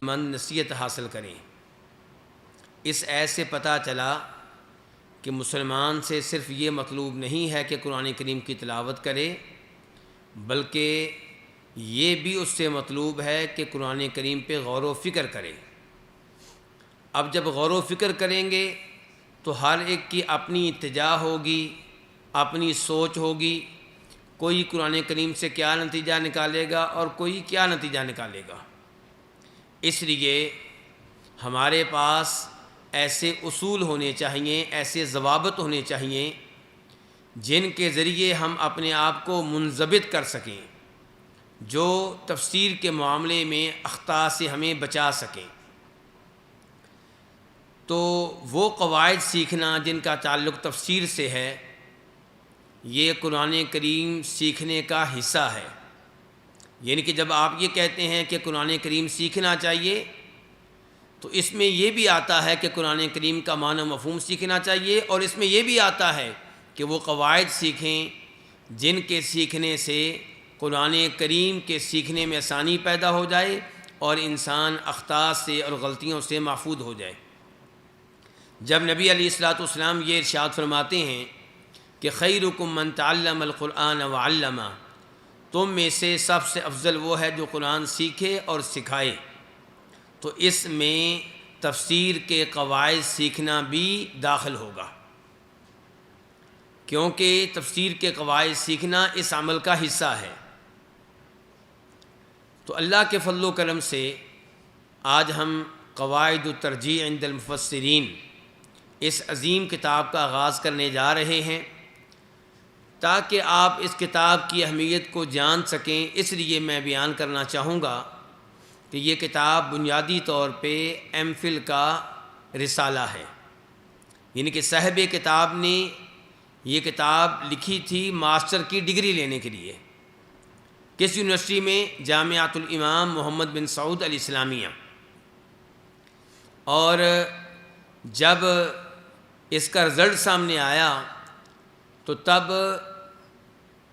مند نصیحت حاصل کریں۔ اس ایت سے پتہ چلا کہ مسلمان سے صرف یہ مطلوب نہیں ہے کہ قرآن کریم کی تلاوت کرے، بلکہ یہ بھی اس سے مطلوب ہے کہ قرآن کریم پہ غور و فکر کرے۔ اب جب غور و فکر کریں گے تو ہر ایک کی اپنی اتجاہ ہوگی، اپنی سوچ ہوگی، کوئی قرآن کریم سے کیا نتیجہ نکالے گا اور کوئی کیا نتیجہ نکالے گا۔ اس لیے ہمارے پاس ایسے اصول ہونے چاہیے، ایسے ضوابط ہونے چاہیے جن کے ذریعے ہم اپنے آپ کو منضبط کر سکیں، جو تفسیر کے معاملے میں اخطاء سے ہمیں بچا سکیں۔ تو وہ قواعد سیکھنا جن کا تعلق تفسیر سے ہے، یہ قرآن کریم سیکھنے کا حصہ ہے۔ یعنی کہ جب آپ یہ کہتے ہیں کہ قرآن کریم سیکھنا چاہیے، تو اس میں یہ بھی آتا ہے کہ قرآن کریم کا معنی و مفہوم سیکھنا چاہیے، اور اس میں یہ بھی آتا ہے کہ وہ قواعد سیکھیں جن کے سیکھنے سے قرآن کریم کے سیکھنے میں آسانی پیدا ہو جائے اور انسان اخطاء سے اور غلطیوں سے محفوظ ہو جائے۔ جب نبی علیہ الصلوۃ والسلام یہ ارشاد فرماتے ہیں کہ خیرکم من تعلم القرآن وعلمہ، تم میں سے سب سے افضل وہ ہے جو قرآن سیکھے اور سکھائے، تو اس میں تفسیر کے قواعد سیکھنا بھی داخل ہوگا، کیونکہ تفسیر کے قواعد سیکھنا اس عمل کا حصہ ہے۔ تو اللہ کے فضل و کرم سے آج ہم قواعد الترجیح عند المفسرین اس عظیم کتاب کا آغاز کرنے جا رہے ہیں، تاکہ آپ اس کتاب کی اہمیت کو جان سکیں۔ اس لیے میں بیان کرنا چاہوں گا کہ یہ کتاب بنیادی طور پہ ایم فل کا رسالہ ہے، یعنی کہ صاحب کتاب نے یہ کتاب لکھی تھی ماسٹر کی ڈگری لینے کے لیے۔ کس یونیورسٹی میں؟ جامعۃ الامام محمد بن سعود الاسلامیہ۔ اور جب اس کا رزلٹ سامنے آیا تو تب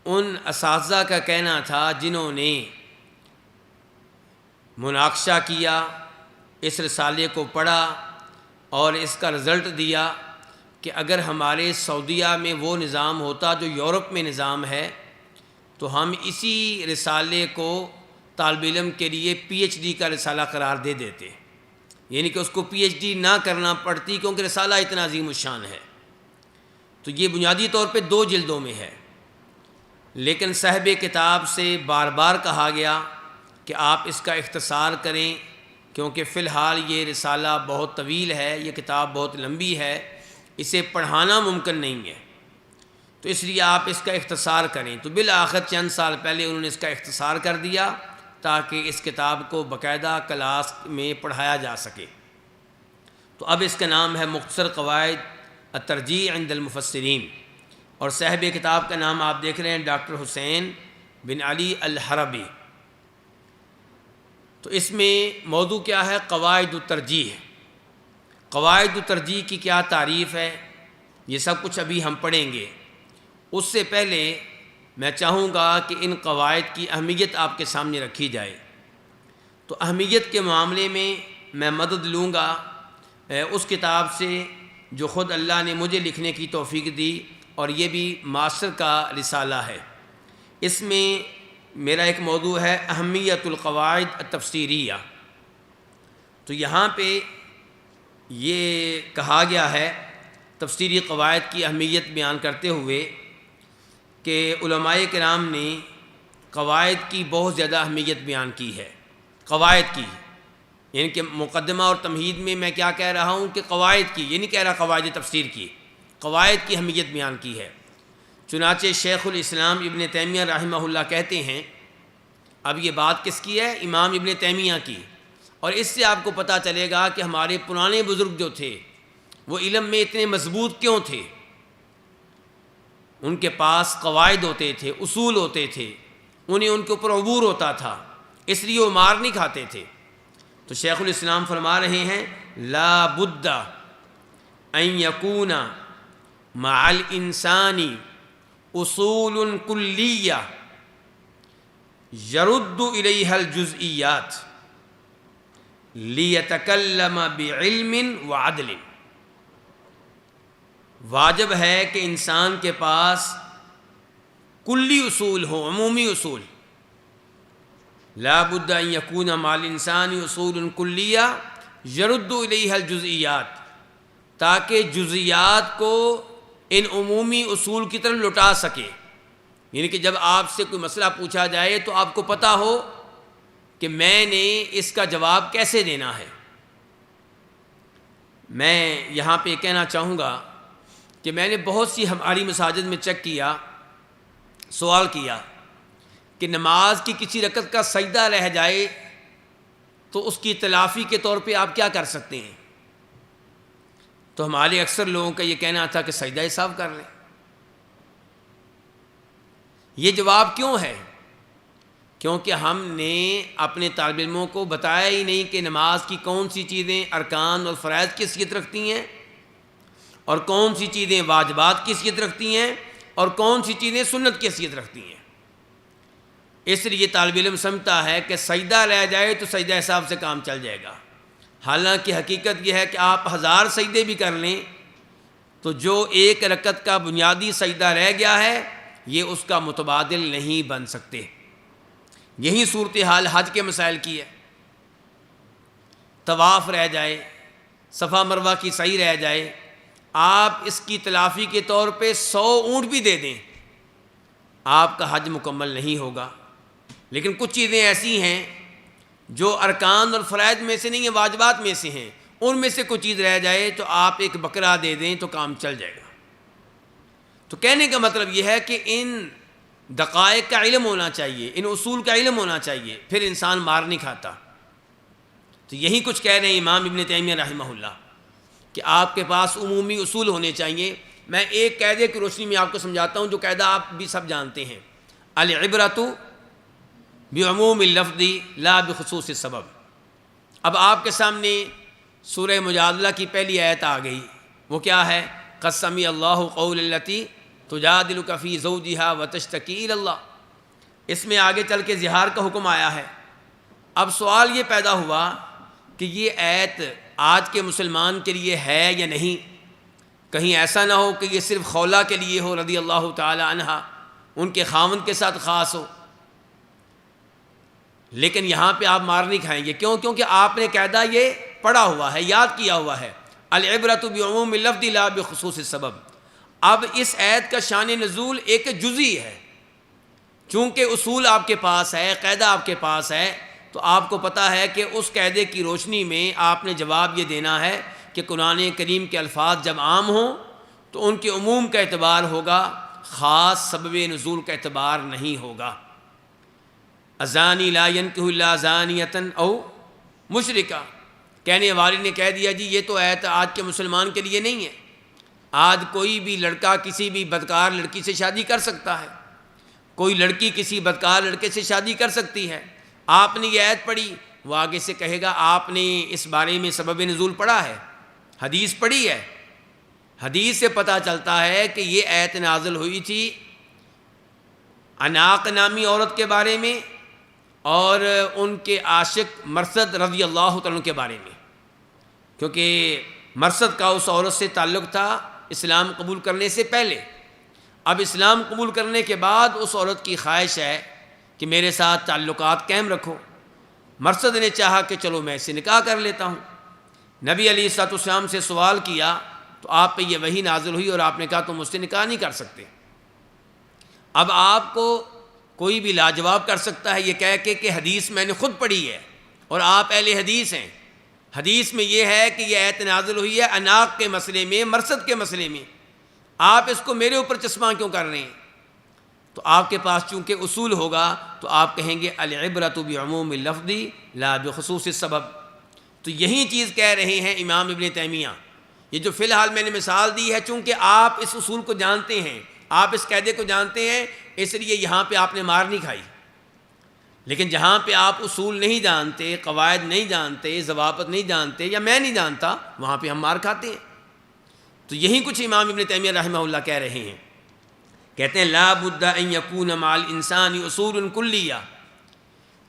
ان اساتذہ کا کہنا تھا جنہوں نے مناقشہ کیا، اس رسالے کو پڑھا اور اس کا رزلٹ دیا، کہ اگر ہمارے سعودیہ میں وہ نظام ہوتا جو یورپ میں نظام ہے تو ہم اسی رسالے کو طالب علم کے لیے پی ایچ ڈی کا رسالہ قرار دے دیتے، یعنی کہ اس کو پی ایچ ڈی نہ کرنا پڑتی، کیونکہ رسالہ اتنا عظیم الشان ہے۔ تو یہ بنیادی طور پہ 2 جلدوں میں ہے، لیکن صاحب کتاب سے بار بار کہا گیا کہ آپ اس کا اختصار کریں، کیونکہ فی الحال یہ رسالہ بہت طویل ہے، یہ کتاب بہت لمبی ہے، اسے پڑھانا ممکن نہیں ہے، تو اس لیے آپ اس کا اختصار کریں۔ تو بالآخر چند سال پہلے انہوں نے اس کا اختصار کر دیا تاکہ اس کتاب کو باقاعدہ کلاس میں پڑھایا جا سکے۔ تو اب اس کا نام ہے مختصر قواعد الترجیح عند المفسرین، اور صاحب کتاب کا نام آپ دیکھ رہے ہیں ڈاکٹر حسین بن علی الحربی۔ تو اس میں موضوع کیا ہے؟ قواعد الترجیح۔ قواعد الترجیح کی کیا تعریف ہے، یہ سب کچھ ابھی ہم پڑھیں گے۔ اس سے پہلے میں چاہوں گا کہ ان قواعد کی اہمیت آپ کے سامنے رکھی جائے۔ تو اہمیت کے معاملے میں مدد لوں گا اس کتاب سے جو خود اللہ نے مجھے لکھنے کی توفیق دی، اور یہ بھی ماسٹر کا رسالہ ہے۔ اس میں میرا ایک موضوع ہے اہمیت القواعد التفسیریہ۔ تو یہاں پہ یہ کہا گیا ہے تفسیری قواعد کی اہمیت بیان کرتے ہوئے کہ علماء کرام نے قواعد کی بہت زیادہ اہمیت بیان کی ہے۔ قواعد کی، یعنی کہ مقدمہ اور تمہید میں کیا کہہ رہا ہوں کہ قواعد کی، یہ نہیں کہہ رہا قواعد تفسیر کی، قواعد کی اہمیت بیان کی ہے۔ چنانچہ شیخ الاسلام ابن تیمیہ رحمہ اللہ کہتے ہیں، اب یہ بات کس کی ہے؟ امام ابن تیمیہ کی۔ اور اس سے آپ کو پتہ چلے گا کہ ہمارے پرانے بزرگ جو تھے وہ علم میں اتنے مضبوط کیوں تھے۔ ان کے پاس قواعد ہوتے تھے، اصول ہوتے تھے، انہیں ان کے اوپر عبور ہوتا تھا، اس لیے وہ مار نہیں کھاتے تھے۔ تو شیخ الاسلام فرما رہے ہیں لا بد ان یکون مع الانسان اصول کلیہ یرد الیہا الجزئیات، لیتکلم بعلم وعدل، واجب ہے کہ انسان کے پاس کلی اصول ہو، عمومی اصول. لا بد ان یکون مع الانسان اصول کلیہ یرد الیہا الجزئیات، تاکہ جزئیات کو ان عمومی اصول کی طرف لوٹا سکے. یعنی کہ جب آپ سے کوئی مسئلہ پوچھا جائے تو آپ کو پتہ ہو کہ میں نے اس کا جواب کیسے دینا ہے. میں یہاں پہ کہنا چاہوں گا کہ میں نے بہت سی ہماری مساجد میں چیک کیا، سوال کیا کہ نماز کی کسی رکعت کا سجدہ رہ جائے تو اس کی تلافی کے طور پہ آپ کیا کر سکتے ہیں؟ تو ہمارے اکثر لوگوں کا یہ کہنا تھا کہ سجدہ حساب کر لیں. یہ جواب کیوں ہے؟ کیونکہ ہم نے اپنے طالب علموں کو بتایا ہی نہیں کہ نماز کی کون سی چیزیں ارکان اور فرائض کی حیثیت رکھتی ہیں اور کون سی چیزیں واجبات کی حیثیت رکھتی ہیں اور کون سی چیزیں سنت کی حیثیت رکھتی ہیں. اس لیے طالب علم سمجھتا ہے کہ سجدہ رہ جائے تو سجدہ حساب سے کام چل جائے گا. حالانکہ حقیقت یہ ہے کہ آپ 1000 سجدے بھی کر لیں تو جو ایک رکعت کا بنیادی سجدہ رہ گیا ہے یہ اس کا متبادل نہیں بن سکتے. یہی صورتحال حج کے مسائل کی ہے. طواف رہ جائے، صفا مروہ کی سعی رہ جائے، آپ اس کی تلافی کے طور پہ 100 اونٹ بھی دے دیں، آپ کا حج مکمل نہیں ہوگا. لیکن کچھ چیزیں ایسی ہیں جو ارکان اور فرائض میں سے نہیں ہیں، واجبات میں سے ہیں، ان میں سے کوئی چیز رہ جائے تو آپ ایک بکرا دے دیں تو کام چل جائے گا. تو کہنے کا مطلب یہ ہے کہ ان دقائق کا علم ہونا چاہیے، ان اصول کا علم ہونا چاہیے، پھر انسان مار نہیں کھاتا. تو یہی کچھ کہہ رہے ہیں امام ابن تیمیہ رحمہ اللہ کہ آپ کے پاس عمومی اصول ہونے چاہیے. میں ایک قاعدے کی روشنی میں آپ کو سمجھاتا ہوں جو قاعدہ آپ بھی سب جانتے ہیں، العبرۃ بعموم اللفظ لا بخصوص السبب. اب آپ کے سامنے سورہ مجادلہ کی پہلی آیت آ گئی، وہ کیا ہے؟ قد سمع اللہ قول التی تجادلک فی زوجہا وتشتکی الی اللہ. اس میں آگے چل کے زہار کا حکم آیا ہے. اب سوال یہ پیدا ہوا کہ یہ آیت آج کے مسلمان کے لیے ہے یا نہیں؟ کہیں ایسا نہ ہو کہ یہ صرف خولہ کے لیے ہو رضی اللہ تعالی عنہا، ان کے خاوند کے ساتھ خاص ہو. لیکن یہاں پہ آپ مار نہیں کھائیں گے. کیوں؟ کیونکہ آپ نے قاعدہ یہ پڑھا ہوا ہے، یاد کیا ہوا ہے، العبرۃ بعموم اللفظ لا بخصوص السبب. اب اس آیت کا شان نزول ایک جزئی ہے. چونکہ اصول آپ کے پاس ہے، قاعدہ آپ کے پاس ہے، تو آپ کو پتہ ہے کہ اس قاعدے کی روشنی میں آپ نے جواب یہ دینا ہے کہ قرآن کریم کے الفاظ جب عام ہوں تو ان کے عموم کا اعتبار ہوگا، خاص سبب نزول کا اعتبار نہیں ہوگا. الزانی لا ينکح الا زانیۃ او مشرکہ، کہنے والے نے کہہ دیا جی یہ تو آیت آج کے مسلمان کے لیے نہیں ہے. آج کوئی بھی لڑکا کسی بھی بدکار لڑکی سے شادی کر سکتا ہے، کوئی لڑکی کسی بدکار لڑکے سے شادی کر سکتی ہے. آپ نے یہ آیت پڑھی، وہ آگے سے کہے گا آپ نے اس بارے میں سبب نزول پڑھا ہے، حدیث پڑھی ہے. حدیث سے پتہ چلتا ہے کہ یہ آیت نازل ہوئی تھی عناق نامی عورت کے بارے میں اور ان کے عاشق مرثد رضی اللہ تعالیٰ کے بارے میں، کیونکہ مرثد کا اس عورت سے تعلق تھا اسلام قبول کرنے سے پہلے. اب اسلام قبول کرنے کے بعد اس عورت کی خواہش ہے کہ میرے ساتھ تعلقات قائم رکھو. مرثد نے چاہا کہ چلو میں اسے نکاح کر لیتا ہوں. نبی علیہ الصلوۃ والسلام سے سوال کیا تو آپ پہ یہ وحی نازل ہوئی اور آپ نے کہا تم مجھ سے نکاح نہیں کر سکتے. اب آپ کو کوئی بھی لاجواب کر سکتا ہے یہ کہہ کے کہ حدیث میں نے خود پڑھی ہے اور آپ اہل حدیث ہیں. حدیث میں یہ ہے کہ یہ آیت نازل ہوئی ہے عناق کے مسئلے میں، مرثد کے مسئلے میں، آپ اس کو میرے اوپر چشمہ کیوں کر رہے ہیں؟ تو آپ کے پاس چونکہ اصول ہوگا تو آپ کہیں گے العبرۃ بعموم اللفظ لا بخصوص السبب. تو یہی چیز کہہ رہے ہیں امام ابن تیمیہ. یہ جو فی الحال میں نے مثال دی ہے، چونکہ آپ اس اصول کو جانتے ہیں، آپ اس قاعدے کو جانتے ہیں، اس لیے یہاں پہ آپ نے مار نہیں کھائی. لیکن جہاں پہ آپ اصول نہیں جانتے، قواعد نہیں جانتے، ضوابط نہیں جانتے یا میں نہیں جانتا، وہاں پہ ہم مار کھاتے ہیں. تو یہی کچھ امام ابن تیمیہ رحمہ اللہ کہہ رہے ہیں. کہتے ہیں لا بد ان یکون مع الانسان اصول کلیہ،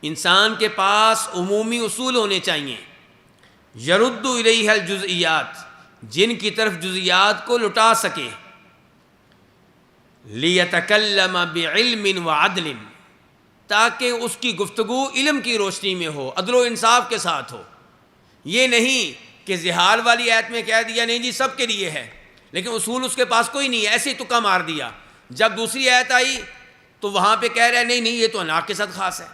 انسان کے پاس عمومی اصول ہونے چاہیے. یرد الیہ الجزئیات، جن کی طرف جزئیات کو لٹا سکے، لیتکلم بعلم وعدل، تاکہ اس کی گفتگو علم کی روشنی میں ہو، عدل و انصاف کے ساتھ ہو۔ یہ نہیں کہ زہار والی آیت میں کہہ دیا نہیں جی سب کے لیے ہے، لیکن اصول اس کے پاس کوئی نہیں ہے، ایسے ہی تکا مار دیا۔ جب دوسری آیت آئی تو وہاں پہ کہہ رہا ہے نہیں یہ تو اناق کے ساتھ خاص ہے۔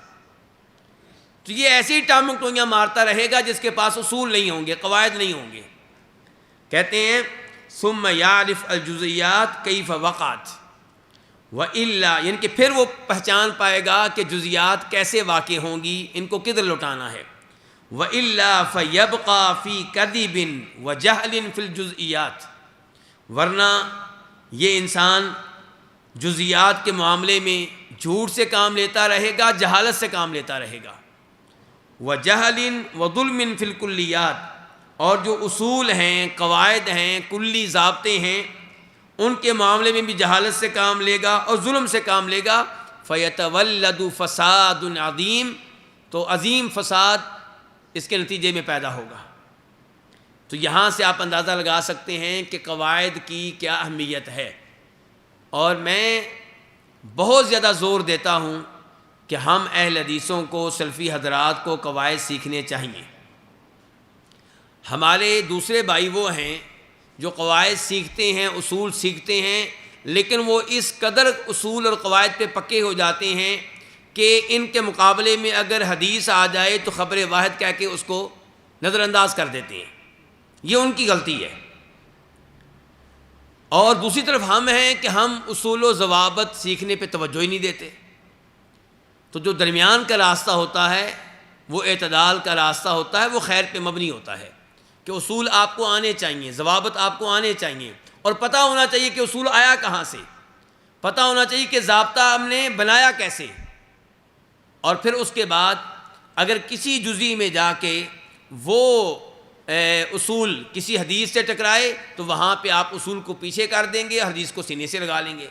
تو یہ ایسی ٹامنگ ٹوئیاں مارتا رہے گا جس کے پاس اصول نہیں ہوں گے، قواعد نہیں ہوں گے۔ کہتے ہیں ثم یعرف الجزئیات کیف وقعت وإلا، یعنی کہ پھر وہ پہچان پائے گا کہ جزئیات کیسے واقع ہوں گی، ان کو کدھر لوٹانا ہے۔ وإلا فیبقى فی کذب وجہل فی الجزئیات، ورنہ یہ انسان جزئیات کے معاملے میں جھوٹ سے کام لیتا رہے گا، جہالت سے کام لیتا رہے گا۔ وجہل وظلم فی الکلیات، اور جو اصول ہیں، قواعد ہیں، کلی ضابطے ہیں، ان کے معاملے میں بھی جہالت سے کام لے گا اور ظلم سے کام لے گا۔ فیتولد فساد عظیم، تو عظیم فساد اس کے نتیجے میں پیدا ہوگا۔ تو یہاں سے آپ اندازہ لگا سکتے ہیں کہ قواعد کی کیا اہمیت ہے، اور میں بہت زیادہ زور دیتا ہوں کہ ہم اہل حدیثوں کو، سلفی حضرات کو قواعد سیکھنے چاہیے۔ ہمارے دوسرے بھائی وہ ہیں جو قواعد سیکھتے ہیں، اصول سیکھتے ہیں، لیکن وہ اس قدر اصول اور قواعد پہ پکے ہو جاتے ہیں کہ ان کے مقابلے میں اگر حدیث آ جائے تو خبر واحد کہہ کے اس کو نظر انداز کر دیتے ہیں۔ یہ ان کی غلطی ہے۔ اور دوسری طرف ہم ہیں کہ ہم اصول و ضوابط سیکھنے پہ توجہ ہی نہیں دیتے۔ تو جو درمیان کا راستہ ہوتا ہے وہ اعتدال کا راستہ ہوتا ہے، وہ خیر پہ مبنی ہوتا ہے کہ اصول آپ کو آنے چاہیے، ضوابط آپ کو آنے چاہیے، اور پتہ ہونا چاہیے کہ اصول آیا کہاں سے، پتہ ہونا چاہیے کہ ضابطہ ہم نے بنایا کیسے۔ اور پھر اس کے بعد اگر کسی جزئی میں جا کے وہ اصول کسی حدیث سے ٹکرائے تو وہاں پہ آپ اصول کو پیچھے کر دیں گے، حدیث کو سینے سے لگا لیں گے۔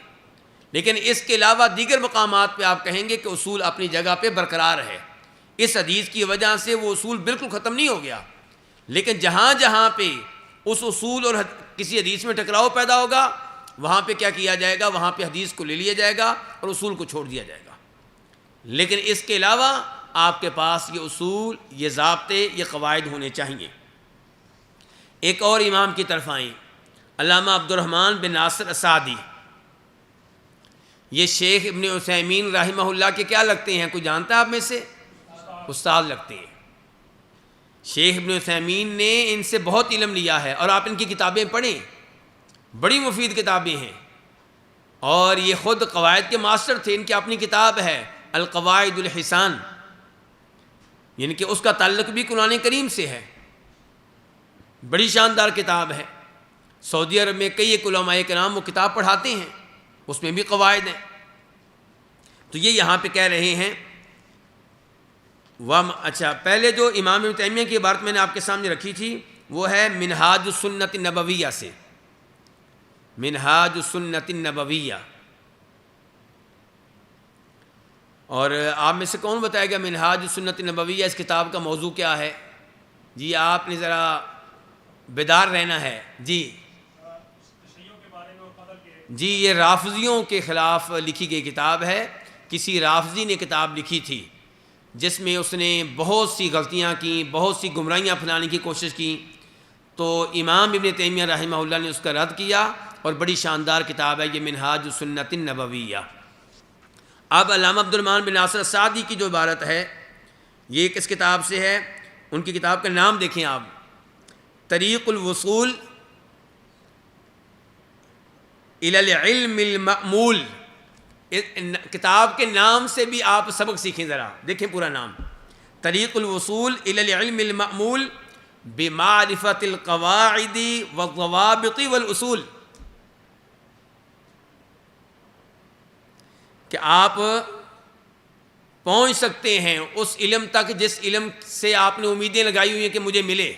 لیکن اس کے علاوہ دیگر مقامات پہ آپ کہیں گے کہ اصول اپنی جگہ پہ برقرار ہے، اس حدیث کی وجہ سے وہ اصول بالکل ختم نہیں ہو گیا، لیکن جہاں جہاں پہ اس اصول اور کسی حدیث میں ٹکراؤ پیدا ہوگا وہاں پہ کیا کیا جائے گا، وہاں پہ حدیث کو لے لیا جائے گا اور اصول کو چھوڑ دیا جائے گا۔ لیکن اس کے علاوہ آپ کے پاس یہ اصول، یہ ضابطے، یہ قواعد ہونے چاہیے۔ ایک اور امام کی طرف آئیں، علامہ عبد الرحمن بن ناصر السعدی۔ یہ شیخ ابن عثیمین رحمہ اللہ کے کیا لگتے ہیں؟ کوئی جانتا ہے آپ میں سے؟ استاد لگتے ہیں۔ شیخ ابن عثیمین نے ان سے بہت علم لیا ہے، اور آپ ان کی کتابیں پڑھیں، بڑی مفید کتابیں ہیں، اور یہ خود قواعد کے ماسٹر تھے۔ ان کی اپنی کتاب ہے القواعد الحسان، یعنی کہ اس کا تعلق بھی قرآن کریم سے ہے، بڑی شاندار کتاب ہے۔ سعودی عرب میں کئی ایک علماء کرام وہ کتاب پڑھاتے ہیں، اس میں بھی قواعد ہیں۔ تو یہ یہاں پہ کہہ رہے ہیں اچھا، پہلے جو امام ابن تیمیہ کی عبارت میں نے آپ کے سامنے رکھی تھی وہ ہے منہاج السنت النبویہ سے، منہاج السنت النبویہ۔ اور آپ میں سے کون بتائے گا منہاج السنت النبویہ اس کتاب کا موضوع کیا ہے؟ جی آپ نے ذرا بیدار رہنا ہے۔ جی جی یہ رافضیوں کے خلاف لکھی گئی کتاب ہے، کسی رافضی نے کتاب لکھی تھی جس میں اس نے بہت سی غلطیاں کی، بہت سی گمراہیاں پھیلانے کی کوشش کی، تو امام ابن تیمیہ رحمہ اللہ نے اس کا رد کیا، اور بڑی شاندار کتاب ہے یہ منہاج السنت النبویہ۔ اب علامہ عبد الرحمن بن ناصر السعدی کی جو عبارت ہے یہ کس کتاب سے ہے؟ ان کی کتاب کا نام دیکھیں آپ، طریق الوصول الی العلم المأمول۔ کتاب کے نام سے بھی آپ سبق سیکھیں، ذرا دیکھیں پورا نام، طریق الوصول الی العلم المأمول بمعرفت القواعد والضوابط والاصول، کہ آپ پہنچ سکتے ہیں اس علم تک جس علم سے آپ نے امیدیں لگائی ہوئی ہیں کہ مجھے ملے،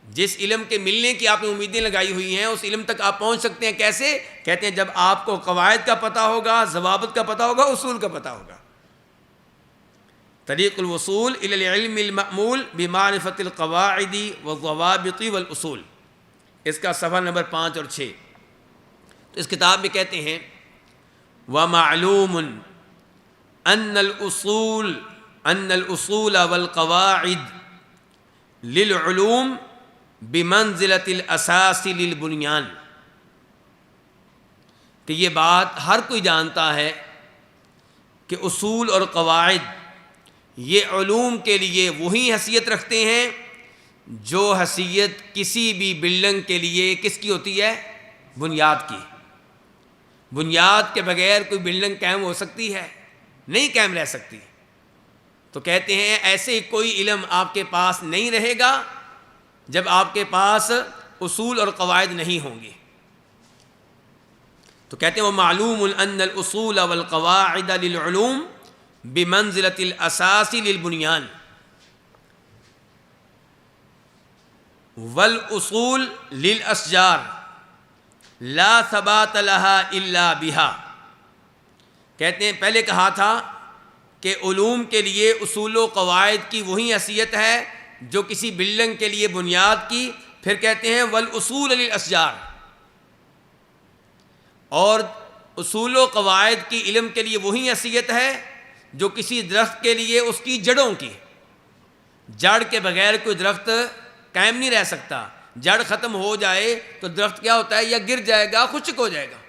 جس علم کے ملنے کی آپ نے امیدیں لگائی ہوئی ہیں اس علم تک آپ پہنچ سکتے ہیں۔ کیسے؟ کہتے ہیں جب آپ کو قواعد کا پتہ ہوگا، ضوابط کا پتہ ہوگا، اصول کا پتہ ہوگا۔ طریق الوصول الی العلم المأمول بمعرفت القواعد والضوابط والاصول، اس کا صفحہ نمبر 5 اور 6۔ تو اس کتاب میں کہتے ہیں وَمَعْلُومٌ أَنَّ الْأُصُولَ وَالْقَوَاعِدَ لِلْعُلُومِ بِمَنْزِلَةِ الْأَسَاسِ لِلْبُنْيَانِ، کہ یہ بات ہر کوئی جانتا ہے کہ اصول اور قواعد یہ علوم کے لیے وہی حیثیت رکھتے ہیں جو حیثیت کسی بھی بلڈنگ کے لیے کس کی ہوتی ہے؟ بنیاد کی۔ بنیاد کے بغیر کوئی بلڈنگ قائم ہو سکتی ہے؟ نہیں قائم رہ سکتی۔ تو کہتے ہیں ایسے ہی کوئی علم آپ کے پاس نہیں رہے گا جب آپ کے پاس اصول اور قواعد نہیں ہوں گے۔ تو کہتے ہیں وَمَعْلُومٌ أَنَّ الْأُصُولَ وَالْقَوَاعِدَ لِلْعُلُومِ بِمَنْزِلَةِ الْأَسَاسِ لِلْبُنْيَانِ وَالْأُصُولُ لِلْأَشْجَارِ لَا ثَبَاتَ لَهَا إِلَّا بِهَا۔ کہتے ہیں پہلے کہا تھا کہ علوم کے لیے اصول و قواعد کی وہی حیثیت ہے جو کسی بلڈنگ کے لیے بنیاد کی، پھر کہتے ہیں وَالْأُصُولُ لِلْأَشْجَارِ، اور اصول و قواعد کی علم کے لیے وہی حیثیت ہے جو کسی درخت کے لیے اس کی جڑوں کی۔ جڑ کے بغیر کوئی درخت قائم نہیں رہ سکتا، جڑ ختم ہو جائے تو درخت کیا ہوتا ہے؟ یا گر جائے گا، خشک ہو جائے گا۔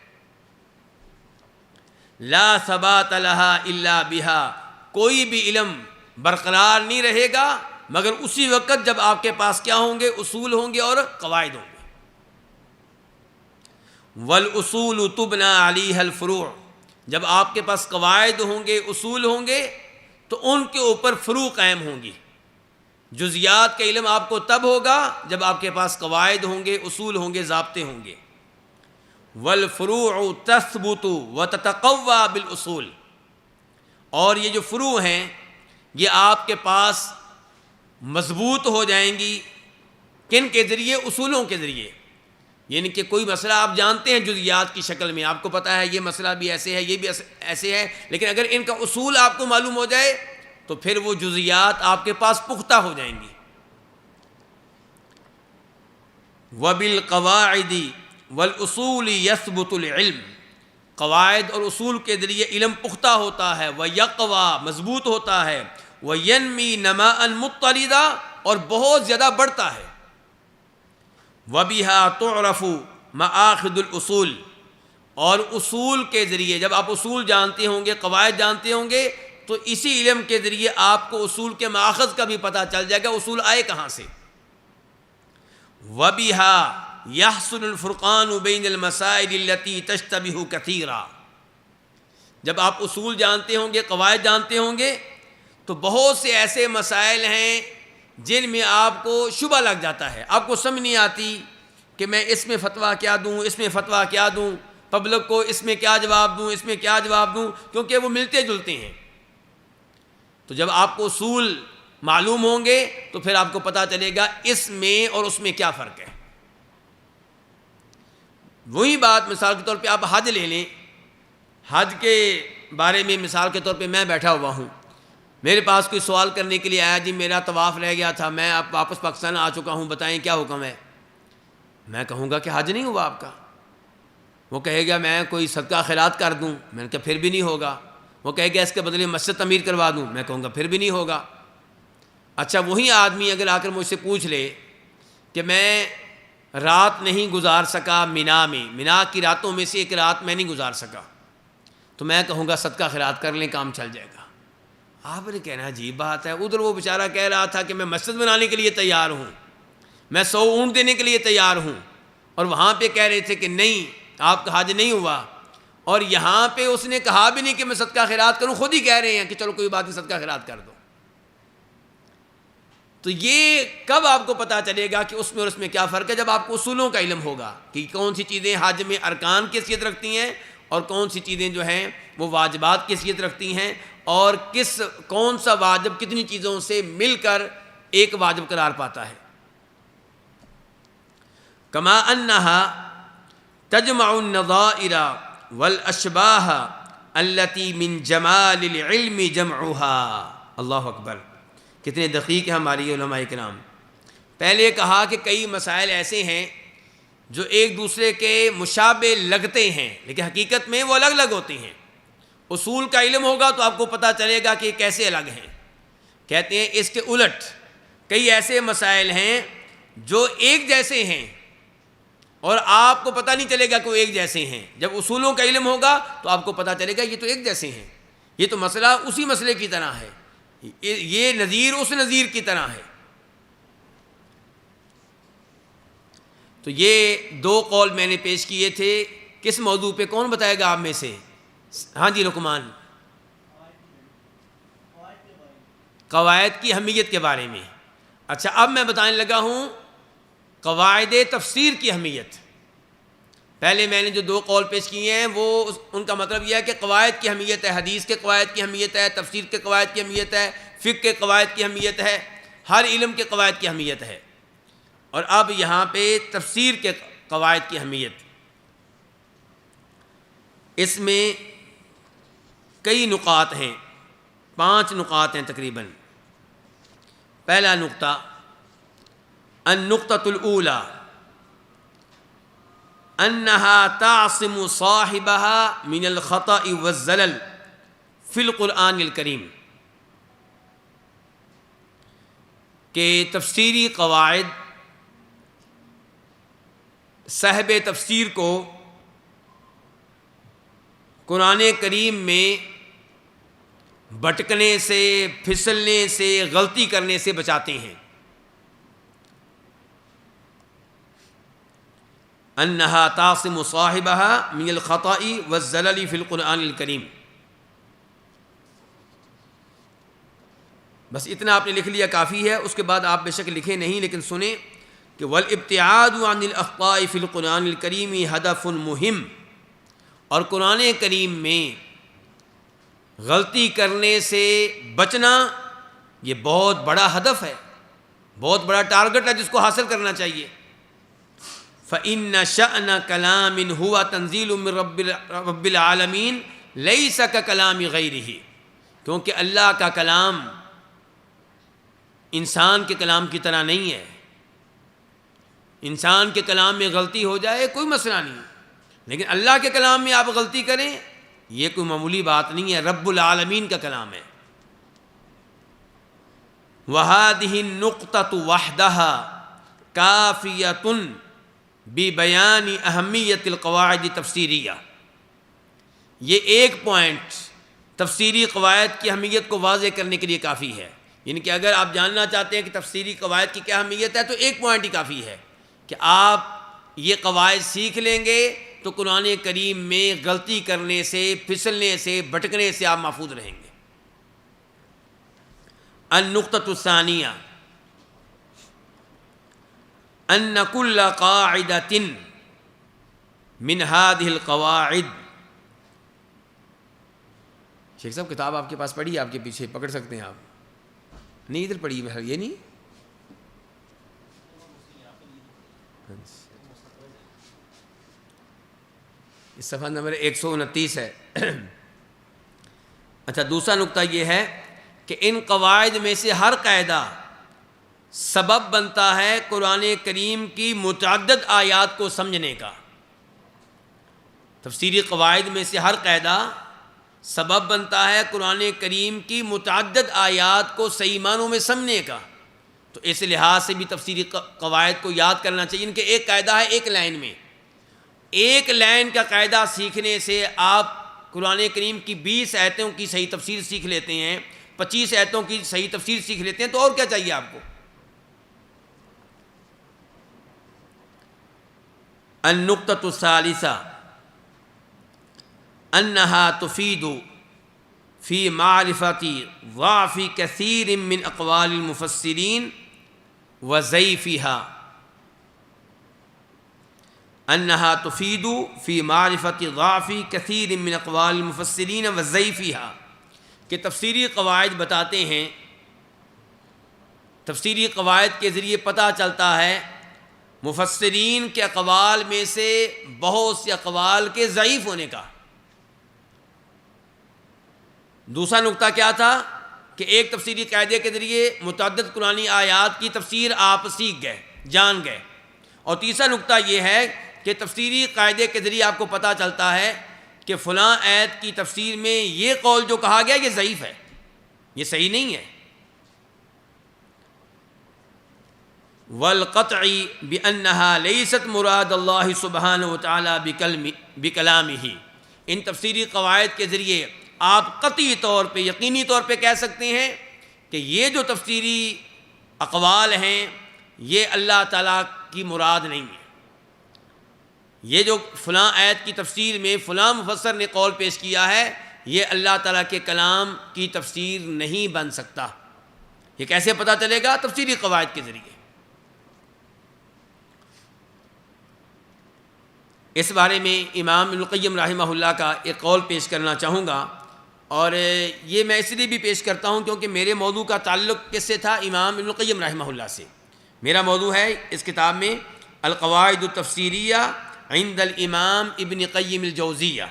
لا ثبات لہا الا بہا، کوئی بھی علم برقرار نہیں رہے گا مگر اسی وقت جب آپ کے پاس کیا ہوں گے؟ اصول ہوں گے اور قواعد ہوں گے۔ والأصول تبنى عليها الفروع، جب آپ کے پاس قواعد ہوں گے، اصول ہوں گے تو ان کے اوپر فروع قائم ہوں گی۔ جزیات کا علم آپ کو تب ہوگا جب آپ کے پاس قواعد ہوں گے، اصول ہوں گے، ضابطے ہوں گے۔ والفروع تثبت وتتقوى بالاصول، اور یہ جو فروع ہیں یہ آپ کے پاس مضبوط ہو جائیں گی، کن کے ذریعے؟ اصولوں کے ذریعے۔ یعنی کہ کوئی مسئلہ آپ جانتے ہیں جزیات کی شکل میں، آپ کو پتہ ہے یہ مسئلہ بھی ایسے ہے، یہ بھی ایسے ہے، لیکن اگر ان کا اصول آپ کو معلوم ہو جائے تو پھر وہ جزیات آپ کے پاس پختہ ہو جائیں گی۔ وَبِالْقَوَاعِدِ وَالْأُصُولِ يَثْبُتُ الْعِلْمُ، قواعد اور اصول کے ذریعے علم پختہ ہوتا ہے، وَيَقْوَى، مضبوط ہوتا ہے، وَيَنْمِي نَمَاءً مُطَّلِدًا، اور بہت زیادہ بڑھتا ہے۔ وَبِهَا تُعْرَفُ مَآخِذُ الْأُصُولِ، اور اصول کے ذریعے جب آپ اصول جانتے ہوں گے، قواعد جانتے ہوں گے تو اسی علم کے ذریعے آپ کو اصول کے ماخذ کا بھی پتہ چل جائے گا، اصول آئے کہاں سے۔ وَبِهَا يَحْصُلُ الْفُرْقَانُ بَيْنَ الْمَسَائِلِ الَّتِي تَشْتَبِهُ كَثِيرًا، جب آپ اصول جانتے ہوں گے، قواعد جانتے ہوں گے تو بہت سے ایسے مسائل ہیں جن میں آپ کو شبہ لگ جاتا ہے، آپ کو سمجھ نہیں آتی کہ میں اس میں فتویٰ کیا دوں، اس میں فتویٰ کیا دوں، پبلک کو اس میں کیا جواب دوں، اس میں کیا جواب دوں، کیونکہ وہ ملتے جلتے ہیں۔ تو جب آپ کو اصول معلوم ہوں گے تو پھر آپ کو پتہ چلے گا اس میں اور اس میں کیا فرق ہے۔ وہی بات مثال کے طور پہ آپ حج لے لیں، حج کے بارے میں مثال کے طور پہ میں بیٹھا ہوا ہوں، میرے پاس کوئی سوال کرنے کے لیے آیا، جی میرا طواف رہ گیا تھا، میں اب واپس پاکستان آ چکا ہوں، بتائیں کیا حکم ہے؟ میں کہوں گا کہ حج نہیں ہوا آپ کا۔ وہ کہے گا میں کوئی صدقہ خیرات کر دوں، میں نے کہا پھر بھی نہیں ہوگا۔ وہ کہے گا اس کے بدلے مسجد تعمیر کروا دوں، میں کہوں گا پھر بھی نہیں ہوگا۔ اچھا وہی آدمی اگر آ کر مجھ سے پوچھ لے کہ میں رات نہیں گزار سکا مینا میں، مینا کی راتوں میں سے ایک رات میں نہیں گزار سکا، تو میں کہوں گا صدقہ خیرات کر لیں، کام چل جائے گا۔ آپ نے کہنا عجیب بات ہے، ادھر وہ بیچارہ کہہ رہا تھا کہ میں مسجد بنانے کے لیے تیار ہوں، میں 100 اونٹ دینے کے لیے تیار ہوں، اور وہاں پہ کہہ رہے تھے کہ نہیں آپ کا حج نہیں ہوا، اور یہاں پہ اس نے کہا بھی نہیں کہ میں صدقہ خیرات کروں، خود ہی کہہ رہے ہیں کہ چلو کوئی بات نہیں صدقہ خیرات کر دو۔ تو یہ کب آپ کو پتہ چلے گا کہ اس میں اور اس میں کیا فرق ہے؟ جب آپ کو اصولوں کا علم ہوگا کہ کون سی چیزیں حج میں ارکان کی حیثیت رکھتی ہیں اور کون سی چیزیں جو ہیں وہ واجبات کی حیثیت رکھتی ہیں، اور کون سا واجب کتنی چیزوں سے مل کر ایک واجب قرار پاتا ہے۔ کما انہا تجمع النظائر والاشباہ التي من جمال العلم جمعها، اللہ اکبر، کتنے دقیق ہیں ہماری علماء کرام۔ پہلے کہا کہ کئی مسائل ایسے ہیں جو ایک دوسرے کے مشابہ لگتے ہیں لیکن حقیقت میں وہ الگ الگ ہوتے ہیں۔ اصول کا علم ہوگا تو آپ کو پتہ چلے گا کہ یہ کیسے الگ ہیں۔ کہتے ہیں اس کے الٹ کئی ایسے مسائل ہیں جو ایک جیسے ہیں اور آپ کو پتہ نہیں چلے گا کہ وہ ایک جیسے ہیں۔ جب اصولوں کا علم ہوگا تو آپ کو پتہ چلے گا یہ تو ایک جیسے ہیں، یہ تو مسئلہ اسی مسئلے کی طرح ہے، یہ نظیر اس نظیر کی طرح ہے۔ تو یہ دو قول میں نے پیش کیے تھے، کس موضوع پہ کون بتائے گا آپ میں سے؟ ہاں جی لقمان، قواعد کی اہمیت کے بارے میں۔ اچھا اب میں بتانے لگا ہوں قواعد تفسیر کی اہمیت۔ پہلے میں نے جو دو قول پیش کیے ہیں وہ ان کا مطلب یہ ہے کہ قواعد کی اہمیت ہے، حدیث کے قواعد کی اہمیت ہے، تفسیر کے قواعد کی اہمیت ہے، فقہ کے قواعد کی اہمیت ہے، ہر علم کے قواعد کی اہمیت ہے۔ اور اب یہاں پہ تفسیر کے قواعد کی اہمیت، اس میں کئی نقاط ہیں، 5 نقاط ہیں تقریباً۔ پہلا نقطہ، النقطۃ الاولی انها تعصم صاحبها من الخطأ والزلل فی القرآن الکریم، کہ تفسیری قواعد صاحب تفسیر کو قرآن کریم میں بھٹکنے سے، پھسلنے سے، غلطی کرنے سے بچاتے ہیں۔ انہا تعصم صاحبها من الخطأ والزلل فی القرآن الکریم۔ بس اتنا آپ نے لکھ لیا کافی ہے، اس کے بعد آپ بے شک لکھیں نہیں لیکن سنیں کہ والابتعاد عن الاخطاء فی القرآن الکریم ہدف مہم، اور قرآن کریم میں غلطی کرنے سے بچنا یہ بہت بڑا ہدف ہے، بہت بڑا ٹارگٹ ہے جس کو حاصل کرنا چاہیے۔ فإن شأن کلام هو تنزیل من رب العالمین لیس ککلام غیرہ، کیونکہ اللہ کا کلام انسان کے کلام کی طرح نہیں ہے۔ انسان کے کلام میں غلطی ہو جائے کوئی مسئلہ نہیں، لیکن اللہ کے کلام میں آپ غلطی کریں یہ کوئی معمولی بات نہیں ہے، رب العالمین کا کلام ہے۔ وَهَذِهِ النُّقْطَةُ وَحْدَهَا كَافِيَةٌ بِبَيَانِ أَهَمِّيَّةِ الْقَوَاعِدِ التَّفْسِیرِیَّہ، یہ ایک پوائنٹ تفسیری قواعد کی اہمیت کو واضح کرنے کے لیے کافی ہے۔ یعنی کہ اگر آپ جاننا چاہتے ہیں کہ تفسیری قواعد کی کیا اہمیت ہے تو ایک پوائنٹ ہی کافی ہے کہ آپ یہ قواعد سیکھ لیں گے تو قرآن کریم میں غلطی کرنے سے، پھسلنے سے، بھٹکنے سے آپ محفوظ رہیں گے۔ النقطۃ الثانیہ ان کل قاعدۃ من هذه القواعد، شیخ صاحب کتاب آپ کے پاس پڑھی ہے، آپ کے پیچھے پکڑ سکتے ہیں آپ، نہیں ادھر پڑھی ہے، یہ نہیں اس صفحہ نمبر 129 ہے۔ اچھا دوسرا نقطہ یہ ہے کہ ان قواعد میں سے ہر قاعدہ سبب بنتا ہے قرآن کریم کی متعدد آیات کو سمجھنے کا۔ تفسیری قواعد میں سے ہر قاعدہ سبب بنتا ہے قرآن کریم کی متعدد آیات کو صحیح معنوں میں سمجھنے کا۔ تو اس لحاظ سے بھی تفسیری قواعد کو یاد کرنا چاہیے کہ ایک قاعدہ ہے ایک لائن میں، ایک لائن کا قاعدہ سیکھنے سے آپ قرآن کریم کی 20 آیتوں کی صحیح تفسیر سیکھ لیتے ہیں، 25 آیتوں کی صحیح تفسیر سیکھ لیتے ہیں، تو اور کیا چاہیے آپ کو۔ النقطۃ الثالثہ انہا تفید فی معرفت ضعف کثیر من اقوال المفسرین وضعیفہا، انہا تفید فی معرفت ضعف کثیر من اقوال المفسرین وضعیفہا، کہ تفسیری قواعد بتاتے ہیں، تفسیری قواعد کے ذریعے پتہ چلتا ہے مفسرین کے اقوال میں سے بہت سے اقوال کے ضعیف ہونے کا۔ دوسرا نقطہ کیا تھا کہ ایک تفسیری قاعدے کے ذریعے متعدد قرآنی آیات کی تفسیر آپ سیکھ گئے، جان گئے، اور تیسرا نقطہ یہ ہے کہ تفسیری قاعدے کے ذریعے آپ کو پتہ چلتا ہے کہ فلاں آیت کی تفسیر میں یہ قول جو کہا گیا یہ ضعیف ہے، یہ صحیح نہیں ہے۔ والقطع بأنها ليست مراد اللہ سبحانہ وتعالی بکلامہ، ان تفسیری قواعد کے ذریعے آپ قطعی طور پہ، یقینی طور پہ کہہ سکتے ہیں کہ یہ جو تفسیری اقوال ہیں یہ اللہ تعالیٰ کی مراد نہیں ہے۔ یہ جو فلاں آیت کی تفسیر میں فلاں مفسر نے قول پیش کیا ہے یہ اللہ تعالیٰ کے کلام کی تفسیر نہیں بن سکتا۔ یہ کیسے پتہ چلے گا؟ تفسیری قواعد کے ذریعے۔ اس بارے میں امام ابن القیم رحمہ اللہ کا ایک قول پیش کرنا چاہوں گا، اور یہ میں اس لیے بھی پیش کرتا ہوں کیونکہ میرے موضوع کا تعلق کس سے تھا؟ امام ابن القیم رحمہ اللہ سے۔ میرا موضوع ہے اس کتاب میں القواعد التفسیریہ عند الامام ابن قیم الجوزیہ،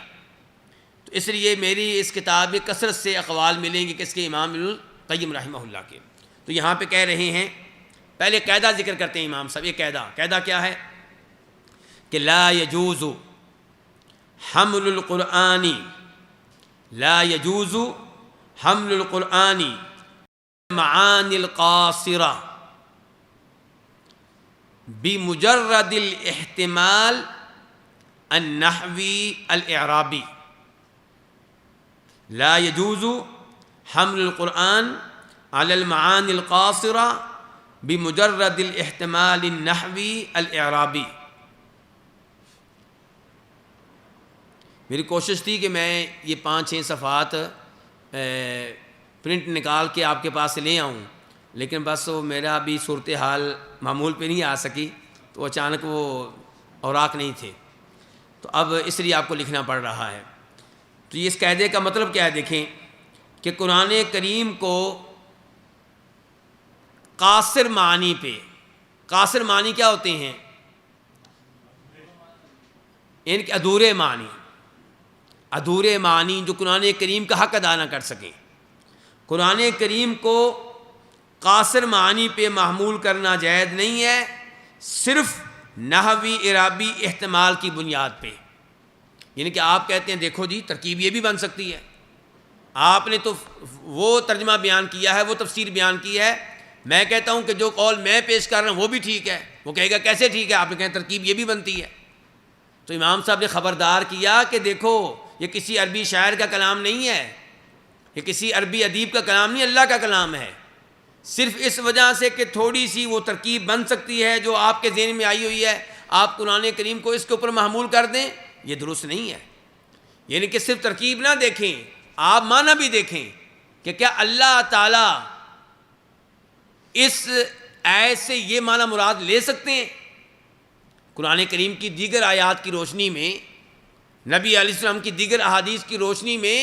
تو اس لیے میری اس کتاب میں کثرت سے اقوال ملیں گے کس کے؟ امام ابن القیم رحمہ اللہ کے۔ تو یہاں پہ کہہ رہے ہیں، پہلے قاعدہ ذکر کرتے ہیں امام صاحب۔ یہ قاعدہ کیا ہے کہ لا يجوز حمل القرآن، لا يجوز حمل القرآن معانی القاصرہ بمجرد الاحتمال النحوی الاعرابی، لا يجوز حمل القرآن على المعانی القاصرہ بمجرد الاحتمال النحوی الاعرابی۔ میری کوشش تھی کہ میں یہ 5-6 صفحات پرنٹ نکال کے آپ کے پاس سے لے آؤں، لیکن بس وہ میرا بھی صورتحال معمول پہ نہیں آ سکی، تو اچانک وہ اوراق نہیں تھے، تو اب اس لیے آپ کو لکھنا پڑ رہا ہے۔ تو یہ اس قاعدے کا مطلب کیا ہے؟ دیکھیں کہ قرآن کریم کو قاصر معنی پہ، قاصر معنی کیا ہوتے ہیں؟ ان کے ادھورے معنی، ادھورے معنی جو قرآن کریم کا حق ادا نہ کر سکیں۔ قرآن کریم کو قاصر معنی پہ محمول کرنا جائز نہیں ہے، صرف نحوی اعرابی احتمال کی بنیاد پہ۔ یعنی کہ آپ کہتے ہیں دیکھو جی ترکیب یہ بھی بن سکتی ہے، آپ نے تو وہ ترجمہ بیان کیا ہے، وہ تفسیر بیان کی ہے، میں کہتا ہوں کہ جو قول میں پیش کر رہا ہوں وہ بھی ٹھیک ہے، وہ کہے گا کیسے ٹھیک ہے؟ آپ نے کہیں ترکیب یہ بھی بنتی ہے۔ تو امام صاحب نے خبردار کیا کہ دیکھو یہ کسی عربی شاعر کا کلام نہیں ہے، یہ کسی عربی ادیب کا کلام نہیں، اللہ کا کلام ہے۔ صرف اس وجہ سے کہ تھوڑی سی وہ ترکیب بن سکتی ہے جو آپ کے ذہن میں آئی ہوئی ہے، آپ قرآن کریم کو اس کے اوپر محمول کر دیں، یہ درست نہیں ہے۔ یعنی کہ صرف ترکیب نہ دیکھیں، آپ معنی بھی دیکھیں کہ کیا اللہ تعالیٰ اس آیت سے یہ معنی مراد لے سکتے ہیں؟ قرآن کریم کی دیگر آیات کی روشنی میں، نبی علیہ السلام کی دیگر احادیث کی روشنی میں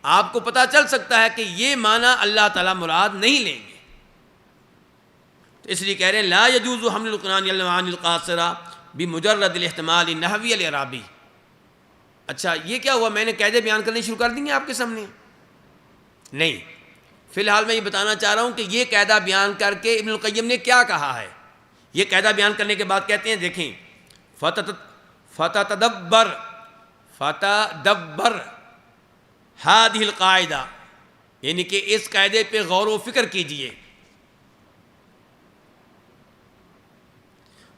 آپ کو پتہ چل سکتا ہے کہ یہ معنی اللہ تعالیٰ مراد نہیں لیں گے۔ تو اس لیے کہہ رہے ہیں لا يجوز حمل القرآن علی المعانی القاصرہ بمجرد الاحتمال النحوی الاعرابی۔ اچھا یہ کیا ہوا؟ میں نے قاعدے بیان کرنے شروع کر دیں گے آپ کے سامنے؟ نہیں، فی الحال میں یہ بتانا چاہ رہا ہوں کہ یہ قاعدہ بیان کر کے ابن القیم نے کیا کہا ہے۔ یہ قاعدہ بیان کرنے کے بعد کہتے ہیں دیکھیں فتدبر هذه القاعدہ، یعنی کہ اس قاعدے پہ غور و فکر کیجئے۔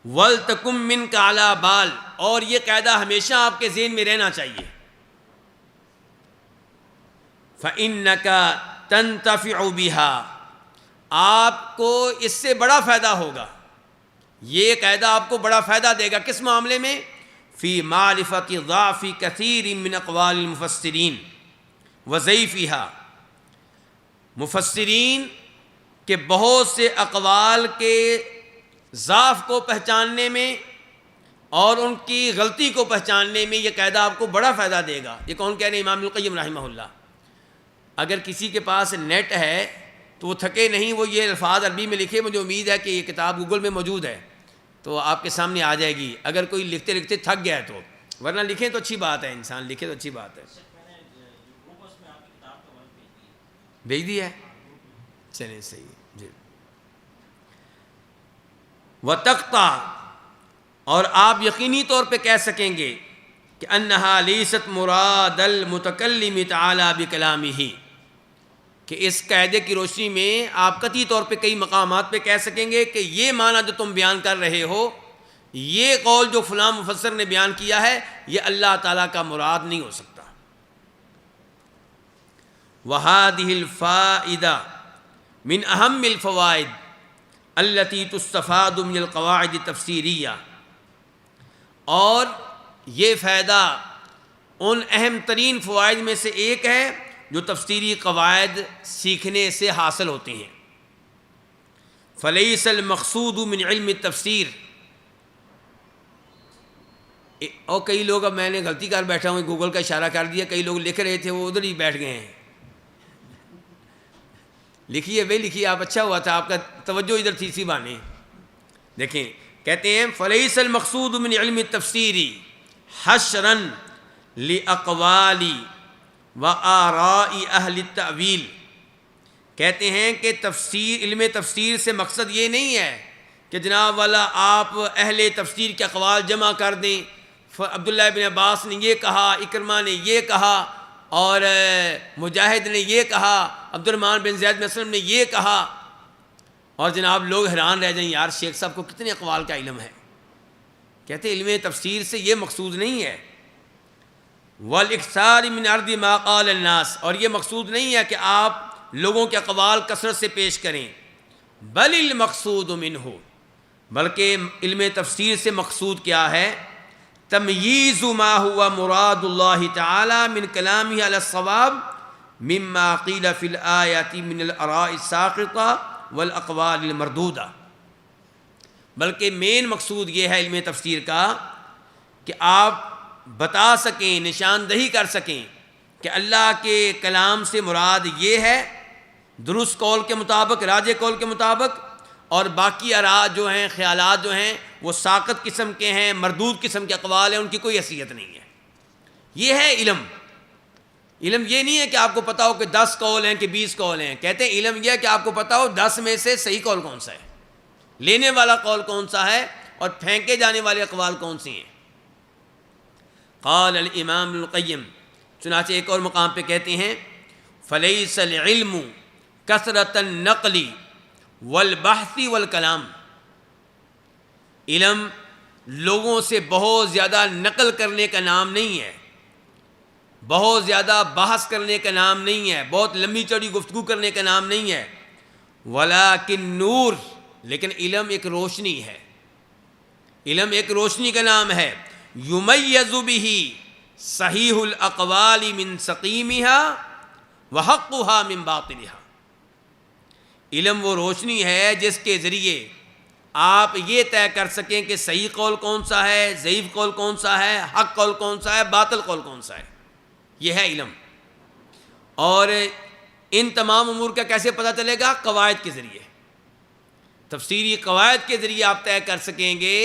وَلْتَكُمْ مِنْكَ عَلَى بال، اور یہ قاعدہ ہمیشہ آپ کے ذہن میں رہنا چاہیے۔ فَإِنَّكَ تَنْتَفِعُ بِهَا، آپ کو اس سے بڑا فائدہ ہوگا، یہ قاعدہ آپ کو بڑا فائدہ دے گا۔ کس معاملے میں؟ فی معرفت ضعف کثیر من اقوال المفسرین وضعیفہا، مفسرین کے بہت سے اقوال کے ضعف کو پہچاننے میں اور ان کی غلطی کو پہچاننے میں یہ قاعدہ آپ کو بڑا فائدہ دے گا۔ یہ کون کہہ رہے ہیں؟ امام القیم رحمہ اللہ۔ اگر کسی کے پاس نیٹ ہے تو وہ تھکے نہیں، وہ یہ الفاظ عربی میں لکھے، مجھے امید ہے کہ یہ کتاب گوگل میں موجود ہے تو آپ کے سامنے آ جائے گی، اگر کوئی لکھتے لکھتے تھک گیا ہے تو، ورنہ لکھیں تو اچھی بات ہے، انسان لکھے تو اچھی بات ہے۔ بھیج دی ہے؟ چلیں صحیح ہے جی. وَتَقْطَعْ، اور آپ یقینی طور پہ کہہ سکیں گے کہ انہا لیست مراد المتکلم تعالی بکلامہ، کہ اس قاعدے کی روشنی میں آپ قطعی طور پہ کئی مقامات پہ کہہ سکیں گے کہ یہ معنی جو تم بیان کر رہے ہو، یہ قول جو فلاں مفسر نے بیان کیا ہے، یہ اللہ تعالیٰ کا مراد نہیں ہو سکتا. وَهَذِهِ الْفَائِدَةُ مِنْ أَهَمِّ الْفَوَائِدِ الَّتِي تُسْتَفَادُ مِنَ الْقَوَاعِدِ التَّفْسِيرِيَّةِ، اور یہ فائدہ ان اہم ترین فوائد میں سے ایک ہے جو تفسیری قواعد سیکھنے سے حاصل ہوتے ہیں. فَلَيْسَ الْمَقْصُودُ مِنْ عِلْمِ التَّفْسِيرِ، اور کئی لوگ، اب میں نے غلطی کر بیٹھا ہوں، گوگل کا اشارہ کر دیا، کئی لوگ لکھ رہے تھے وہ ادھر ہی بیٹھ گئے ہیں. لکھیے بھائی لکھیے آپ، اچھا ہوا تھا آپ کا توجہ ادھر تھی سی بانے. دیکھیں کہتے ہیں فلیس المقصود من علم التفسیر حشرا لاقوال وآراء اہل التأویل. کہتے ہیں کہ تفسیر، علم تفسیر سے مقصد یہ نہیں ہے کہ جناب والا آپ اہل تفسیر کے اقوال جمع کر دیں، عبداللہ ابن عباس نے یہ کہا، اکرمہ نے یہ کہا، اور مجاہد نے یہ کہا، عبد الرحمن بن زید بن اسلم نے یہ کہا، اور جناب لوگ حیران رہ جائیں یار شیخ صاحب کو کتنے اقوال کا علم ہے. کہتے علم تفسیر سے یہ مقصود نہیں ہے. والاکثار من عرض ما قال الناس، اور یہ مقصود نہیں ہے کہ آپ لوگوں کے اقوال کثرت سے پیش کریں. بل المقصود منہ، بلکہ علم تفسیر سے مقصود کیا ہے؟ تمییز ما ہوا مراد اللہ تعالی من کلامہ علی الصواب مما قیل فی الآیات من الآراء الساقطہ والاقوال المردودہ. بلکہ مین مقصود یہ ہے علم تفسیر کا کہ آپ بتا سکیں، نشاندہی کر سکیں کہ اللہ کے کلام سے مراد یہ ہے درست قول کے مطابق، راجح قول کے مطابق، اور باقی آراء جو ہیں، خیالات جو ہیں، وہ ساقط قسم کے ہیں، مردود قسم کے اقوال ہیں، ان کی کوئی حیثیت نہیں ہے. یہ ہے علم. علم یہ نہیں ہے کہ آپ کو پتہ ہو کہ 10 قول ہیں کہ 20 قول ہیں. کہتے ہیں علم یہ ہے کہ آپ کو پتہ ہو 10 میں سے صحیح قول کون سا ہے، لینے والا قول کون سا ہے، اور پھینکے جانے والے اقوال کون سی ہیں. قال الامام ابن القیم، چنانچہ ایک اور مقام پہ کہتے ہیں فلیس العلم کثرۃ النقل والبحث والکلام. علم لوگوں سے بہت زیادہ نقل کرنے کا نام نہیں ہے، بہت زیادہ بحث کرنے کا نام نہیں ہے، بہت لمبی چوڑی گفتگو کرنے کا نام نہیں ہے. ولیکن نور، لیکن علم ایک روشنی ہے، علم ایک روشنی کا نام ہے. یمیز بہ صحیح الاقوال من سقیمها وحقها من باطلها. علم وہ روشنی ہے جس کے ذریعے آپ یہ طے کر سکیں کہ صحیح قول کون سا ہے، ضعیف قول کون سا ہے، حق قول کون سا ہے، باطل قول کون سا ہے. یہ ہے علم. اور ان تمام امور کا کیسے پتہ چلے گا؟ قواعد کے ذریعے، تفسیری قواعد کے ذریعے آپ طے کر سکیں گے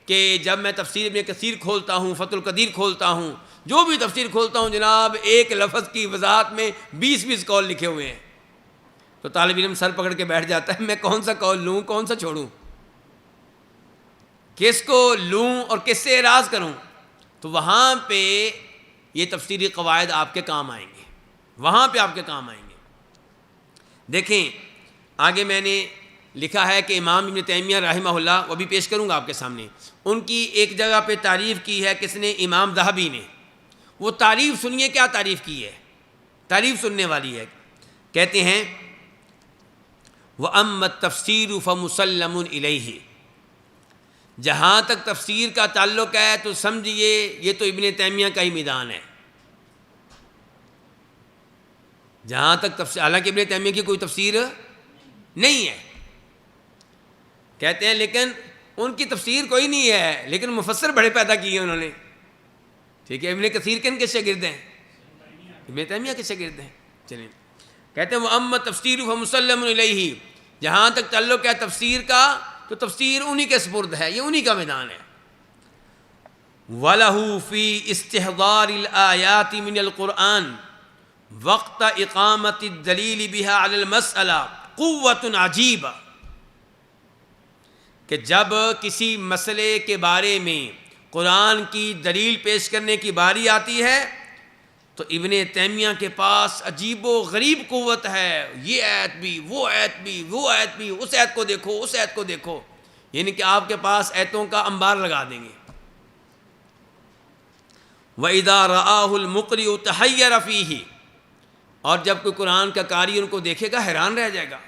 کہ جب میں تفسیر ابن کثیر کھولتا ہوں، فتح القدیر کھولتا ہوں، جو بھی تفسیر کھولتا ہوں، جناب ایک لفظ کی وضاحت میں 20 قول لکھے ہوئے ہیں، تو طالب علم سر پکڑ کے بیٹھ جاتا ہے میں کون سا قول لوں، کون سا چھوڑوں، کس کو لوں اور کس سے اعراض کروں. تو وہاں پہ یہ تفسیری قواعد آپ کے کام آئیں گے، وہاں پہ آپ کے کام آئیں گے. دیکھیں آگے میں نے لکھا ہے کہ امام ابن تیمیہ رحمہ اللہ، وہ بھی پیش کروں گا آپ کے سامنے، ان کی ایک جگہ پہ تعریف کی ہے کس نے؟ امام ذہبی نے. وہ تعریف سنیے کیا تعریف کی ہے، تعریف سننے والی ہے. کہتے ہیں وَأَمَّا التَّفْسِيرُ فَمُسَلَّمٌ إِلَيْهِ. جہاں تک تفسیر کا تعلق ہے تو سمجھیے یہ تو ابن تیمیہ کا ہی میدان ہے. جہاں تک تفسیر، حالانکہ ابن تیمیہ کی کوئی تفسیر نہیں ہے، کہتے ہیں لیکن ان کی تفسیر کوئی نہیں ہے، لیکن مفسر بڑے پیدا کیے انہوں نے. ٹھیک ہے، ابن کثیر کن کے شاگرد ہیں؟ ابن تیمیہ کے شاگرد ہیں. چلیں کہتے ہیں وَأَمَّا التَّفْسِيرُ فَمُسَلَّمٌ إِلَيْهِ. جہاں تک تعلق ہے تفسیر کا تو تفسیر انہی کے سپرد ہے، یہ انہی کا میدان ہے. وَلَهُ فِي اسْتِحْضَارِ الْآيَاتِ مِنَ الْقُرْآنِ وقت اقامت الدلیل بها علی المسئلہ قوت عجیبہ، کہ جب کسی مسئلے کے بارے میں قرآن کی دلیل پیش کرنے کی باری آتی ہے تو ابن تیمیہ کے پاس عجیب و غریب قوت ہے، یہ آیت بھی، وہ آیت بھی، وہ آیت بھی، اس آیت کو دیکھو، اس آیت کو دیکھو، یعنی کہ آپ کے پاس آیتوں کا انبار لگا دیں گے۔ وَإِذَا رَآهُ الْمُقْرِئُ تَحَيَّرَ فِيهِ، اور جب کوئی قرآن کا قاری ان کو دیکھے گا حیران رہ جائے گا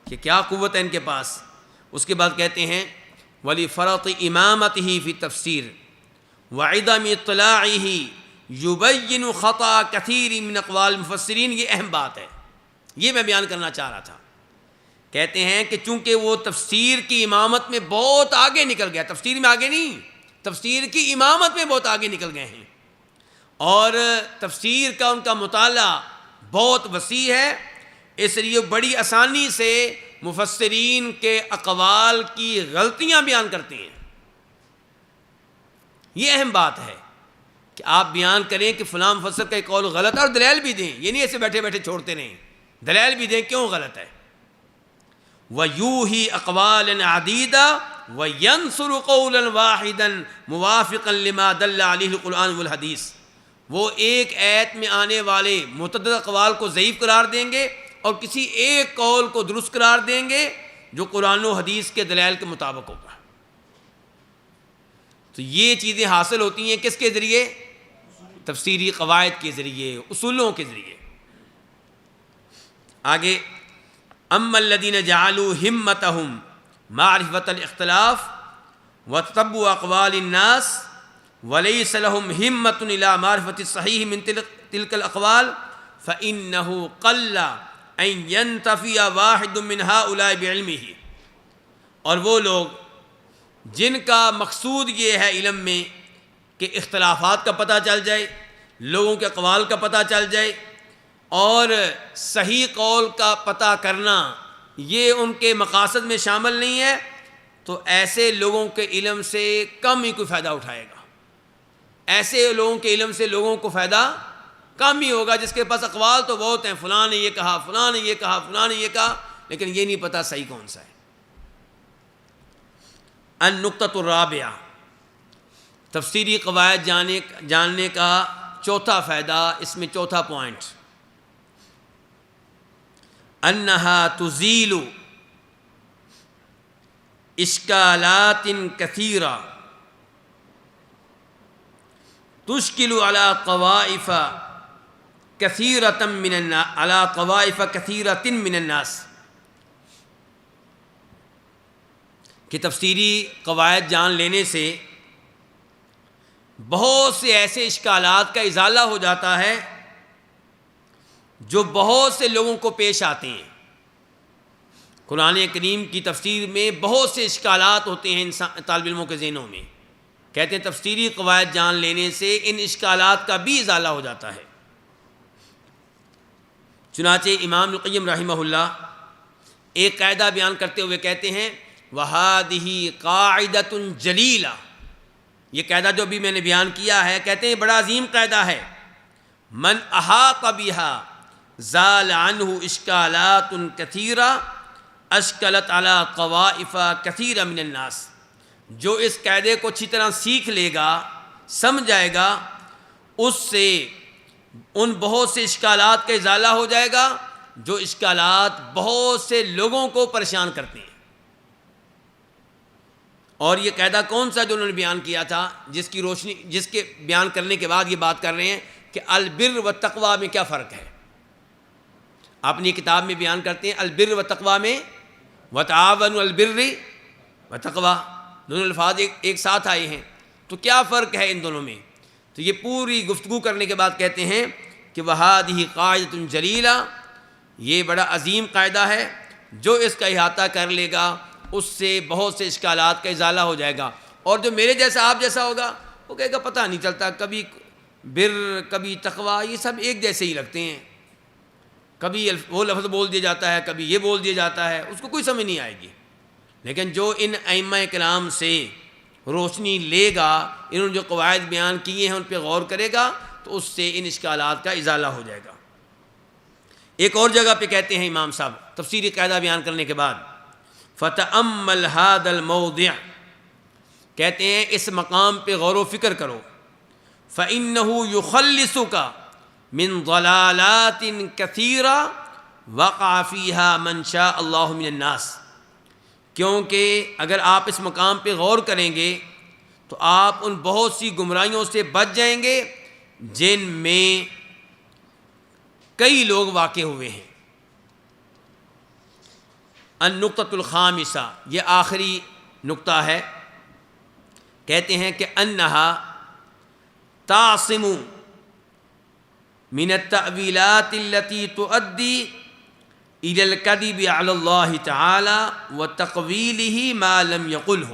کہ کیا قوت ہے ان کے پاس۔ اس کے بعد کہتے ہیں وَلِفَرَطِ إِمَامَتِهِ فِي التَّفْسِيرِ وَعِدَمِ اطِّلَاعِهِ يُبَيِّنُ خَطَأَ كَثِيرٍ مِّنْ أَقْوَالِ الْمُفَسِّرِينَ۔ یہ اہم بات ہے، یہ میں بیان کرنا چاہ رہا تھا۔ کہتے ہیں کہ چونکہ وہ تفسیر کی امامت میں بہت آگے نکل گیا، تفسیر میں آگے نہیں، تفسیر کی امامت میں بہت آگے نکل گئے ہیں، اور تفسیر کا ان کا مطالعہ بہت وسیع ہے، اس لیے بڑی آسانی سے مفسرین کے اقوال کی غلطیاں بیان کرتے ہیں۔ یہ اہم بات ہے کہ آپ بیان کریں کہ فلاں مفسر کا ایک قول غلط ہے، اور دلائل بھی دیں، یہ نہیں ایسے بیٹھے بیٹھے چھوڑتے نہیں، دلائل بھی دیں کیوں غلط ہے۔ وَيُوحِي أَقْوَالًا عَدِيدًا وَيَنْصُرُ قَوْلًا وَاحِدًا مُوَافِقًا لِمَا دَلَّ عَلَيْهِ الْقُرْآنُ وَالْحَدِيث، وہ ایک آیت میں آنے والے متعدد اقوال کو ضعیف قرار دیں گے اور کسی ایک قول کو درست قرار دیں گے جو قرآن و حدیث کے دلائل کے مطابق ہوگا۔ تو یہ چیزیں حاصل ہوتی ہیں کس کے ذریعے؟ تفسیری قواعد کے ذریعے، اصولوں کے ذریعے۔ آگے اما الذین جعلوا ہمتہم معرفۃ الاختلاف وتتبع اقوال الناس وليس لهم ہمت الى معرفۃ الصحیح من تلک الاقوال فإنه قل ان ينتفع واحد من هؤلاء بعلمه، اور وہ لوگ جن کا مقصود یہ ہے علم میں کہ اختلافات کا پتہ چل جائے، لوگوں کے اقوال کا پتہ چل جائے، اور صحیح قول کا پتہ کرنا یہ ان کے مقاصد میں شامل نہیں ہے، تو ایسے لوگوں کے علم سے کم ہی کوئی فائدہ اٹھائے گا۔ ایسے لوگوں کے علم سے لوگوں کو فائدہ کم ہی ہوگا، جس کے پاس اقوال تو بہت ہیں، فلاں نے یہ کہا، فلاں نے یہ کہا، فلاں نے یہ کہا، لیکن یہ نہیں پتہ صحیح کون سا ہے۔ النقطۃ الرابعہ، تفسیری قواعد جاننے کا چوتھا فائدہ، اس میں چوتھا پوائنٹ، انہا تزیل اشکالات کثیرہ تشکل علی طوائف کثیرۃ من الناس، کہ تفسیری قواعد جان لینے سے بہت سے ایسے اشکالات کا ازالہ ہو جاتا ہے جو بہت سے لوگوں کو پیش آتے ہیں۔ قرآن کریم کی تفسیر میں بہت سے اشکالات ہوتے ہیں طالب علموں کے ذہنوں میں، کہتے ہیں تفسیری قواعد جان لینے سے ان اشکالات کا بھی ازالہ ہو جاتا ہے۔ چنانچہ امام القیم رحمہ اللہ ایک قاعدہ بیان کرتے ہوئے کہتے ہیں وَهَذِهِ قَاعِدَةٌ جَلِيلَةٌ، یہ قاعدہ جو بھی میں نے بیان کیا ہے، کہتے ہیں بڑا عظیم قاعدہ ہے، من احاط بها زال عنہ اشکالات کثیرہ اشکلت علی طوائف کثیرہ من الناس، جو اس قاعدے کو اچھی طرح سیکھ لے گا، سمجھ جائے گا، اس سے ان بہت سے اشکالات کا ازالہ ہو جائے گا جو اشکالات بہت سے لوگوں کو پریشان کرتے ہیں۔ اور یہ قاعدہ کون سا جو انہوں نے بیان کیا تھا، جس کی روشنی، جس کے بیان کرنے کے بعد یہ بات کر رہے ہیں کہ البر و تقوی میں کیا فرق ہے۔ اپنی کتاب میں بیان کرتے ہیں البر و تقوی میں وتعاونوا البر و تقوی، دونوں الفاظ ایک ساتھ آئے ہیں، تو کیا فرق ہے ان دونوں میں؟ تو یہ پوری گفتگو کرنے کے بعد کہتے ہیں کہ وَهَذِهِ قَاعِدَةٌ جَلِيلَةٌ، یہ بڑا عظیم قاعدہ ہے، جو اس کا احاطہ کر لے گا اس سے بہت سے اشکالات کا ازالہ ہو جائے گا، اور جو میرے جیسا آپ جیسا ہوگا وہ کہے گا پتہ نہیں چلتا، کبھی بر کبھی تقوی، یہ سب ایک جیسے ہی لگتے ہیں، کبھی وہ لفظ بول دیا جاتا ہے، کبھی یہ بول دیا جاتا ہے، اس کو کوئی سمجھ نہیں آئے گی۔ لیکن جو ان ائمہ کرام سے روشنی لے گا، انہوں نے جو قواعد بیان کیے ہیں ان پہ غور کرے گا، تو اس سے ان اشکالات کا ازالہ ہو جائے گا۔ ایک اور جگہ پہ کہتے ہیں امام صاحب تفسیری قاعدہ بیان کرنے کے بعد، فَتَأَمَّلْ هَذَا الْمَوْضِعَ، کہتے ہیں اس مقام پہ غور و فکر کرو، فَإِنَّهُ يُخَلِّصُكَ مِن ضَلَالَاتٍ كَثِيرَةٍ وَقَعَ فِيهَا مَن شَاءَ اللَّهُ مِنَ النَّاسِ، کیونکہ اگر آپ اس مقام پہ غور کریں گے تو آپ ان بہت سی گمراہیوں سے بچ جائیں گے جن میں کئی لوگ واقع ہوئے ہیں۔ النقطۃ الخامسہ، یہ آخری نقطہ ہے، کہتے ہیں کہ انہا تعصم من التأویلات التي تؤدی الی الکذب علی اللہ تعالی وتقویلہ ما لم یقلہ،